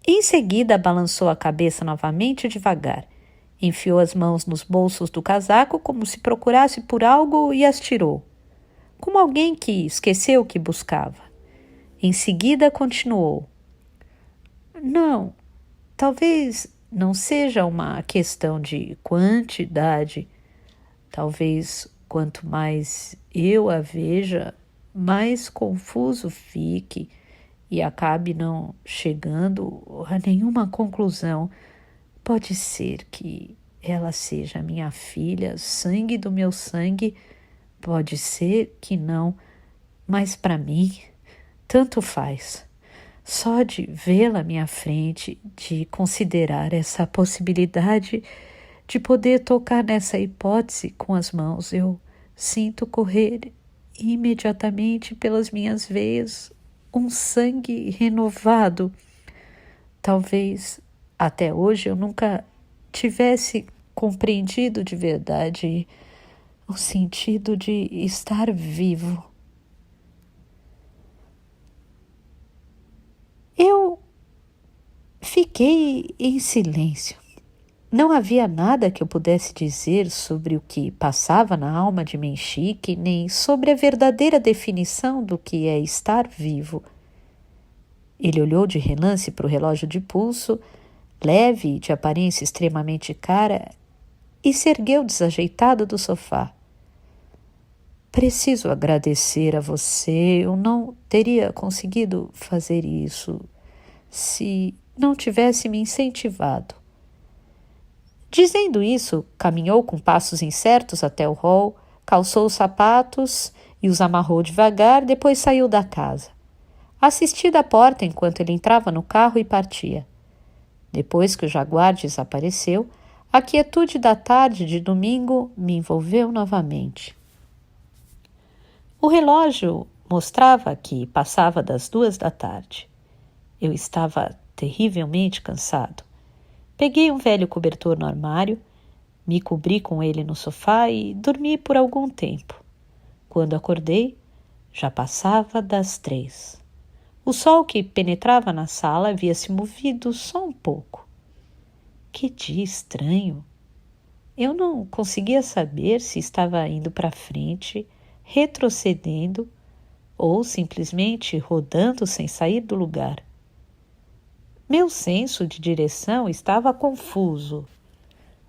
Speaker 1: Em seguida, balançou a cabeça novamente devagar. Enfiou as mãos nos bolsos do casaco como se procurasse por algo e as tirou, como alguém que esqueceu o que buscava. Em seguida, continuou. Não, talvez não seja uma questão de quantidade. Talvez quanto mais eu a veja, mais confuso fique e acabe não chegando a nenhuma conclusão. Pode ser que ela seja minha filha, sangue do meu sangue, pode ser que não, mas para mim, tanto faz. Só de vê-la à minha frente, de considerar essa possibilidade de poder tocar nessa hipótese com as mãos, eu sinto correr imediatamente pelas minhas veias um sangue renovado. Talvez até hoje eu nunca tivesse compreendido de verdade o sentido de estar vivo. Eu fiquei em silêncio. Não havia nada que eu pudesse dizer sobre o que passava na alma de Menchique, nem sobre a verdadeira definição do que é estar vivo. Ele olhou de relance para o relógio de pulso, leve e de aparência extremamente cara, e se ergueu desajeitado do sofá. Preciso agradecer a você, eu não teria conseguido fazer isso se não tivesse me incentivado. Dizendo isso, caminhou com passos incertos até o hall, calçou os sapatos e os amarrou devagar, depois saiu da casa. Assisti da porta enquanto ele entrava no carro e partia. Depois que o jaguar desapareceu, a quietude da tarde de domingo me envolveu novamente. O relógio mostrava que passava das 2 da tarde. Eu estava terrivelmente cansado. Peguei um velho cobertor no armário, me cobri com ele no sofá e dormi por algum tempo. Quando acordei, já passava das 3. O sol que penetrava na sala havia se movido só um pouco. Que dia estranho! Eu não conseguia saber se estava indo para frente, retrocedendo ou simplesmente rodando sem sair do lugar. Meu senso de direção estava confuso.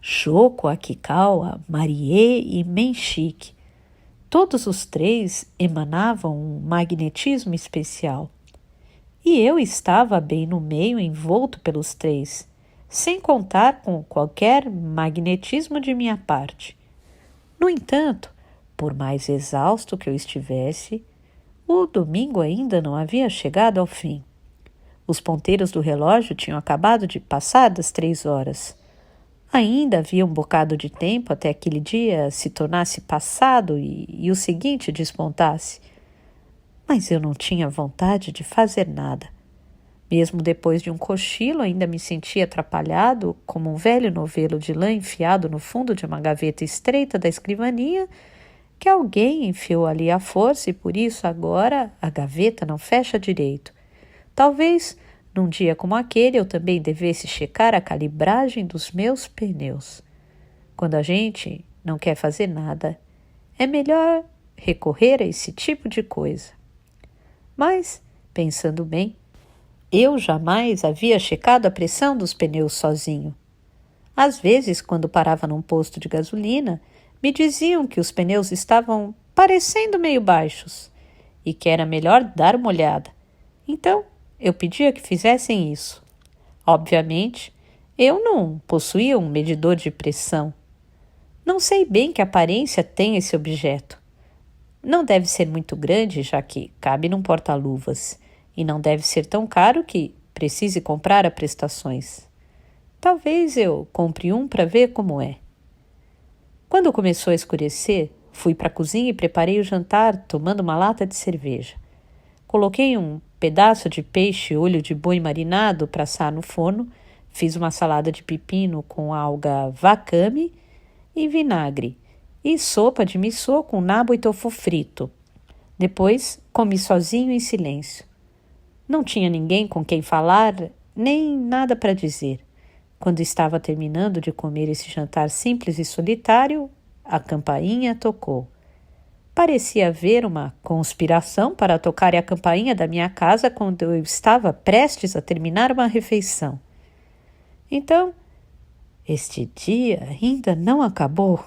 Speaker 1: Choco, Akikawa, Marie e Menchique. Todos os 3 emanavam um magnetismo especial. E eu estava bem no meio, envolto pelos 3, sem contar com qualquer magnetismo de minha parte. No entanto, por mais exausto que eu estivesse, o domingo ainda não havia chegado ao fim. Os ponteiros do relógio tinham acabado de passar das 3 horas. Ainda havia um bocado de tempo até aquele dia se tornasse passado e o seguinte despontasse. Mas eu não tinha vontade de fazer nada. Mesmo depois de um cochilo, ainda me sentia atrapalhado, como um velho novelo de lã enfiado no fundo de uma gaveta estreita da escrivaninha, que alguém enfiou ali à força e por isso agora a gaveta não fecha direito. Talvez, num dia como aquele, eu também devesse checar a calibragem dos meus pneus. Quando a gente não quer fazer nada, é melhor recorrer a esse tipo de coisa. Mas, pensando bem, eu jamais havia checado a pressão dos pneus sozinho. Às vezes, quando parava num posto de gasolina, me diziam que os pneus estavam parecendo meio baixos e que era melhor dar uma olhada. Então, eu pedia que fizessem isso. Obviamente, eu não possuía um medidor de pressão. Não sei bem que aparência tem esse objeto. Não deve ser muito grande, já que cabe num porta-luvas, e não deve ser tão caro que precise comprar a prestações. Talvez eu compre um para ver como é. Quando começou a escurecer, fui para a cozinha e preparei o jantar, tomando uma lata de cerveja. Coloquei um pedaço de peixe olho de boi marinado para assar no forno, fiz uma salada de pepino com alga wakame e vinagre, e sopa de miso com nabo e tofu frito. Depois, comi sozinho em silêncio. Não tinha ninguém com quem falar, nem nada para dizer. Quando estava terminando de comer esse jantar simples e solitário, a campainha tocou. Parecia haver uma conspiração para tocar a campainha da minha casa quando eu estava prestes a terminar uma refeição. Então, este dia ainda não acabou,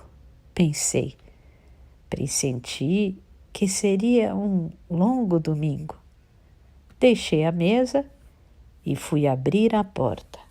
Speaker 1: pensei. Pressenti que seria um longo domingo. Deixei a mesa e fui abrir a porta.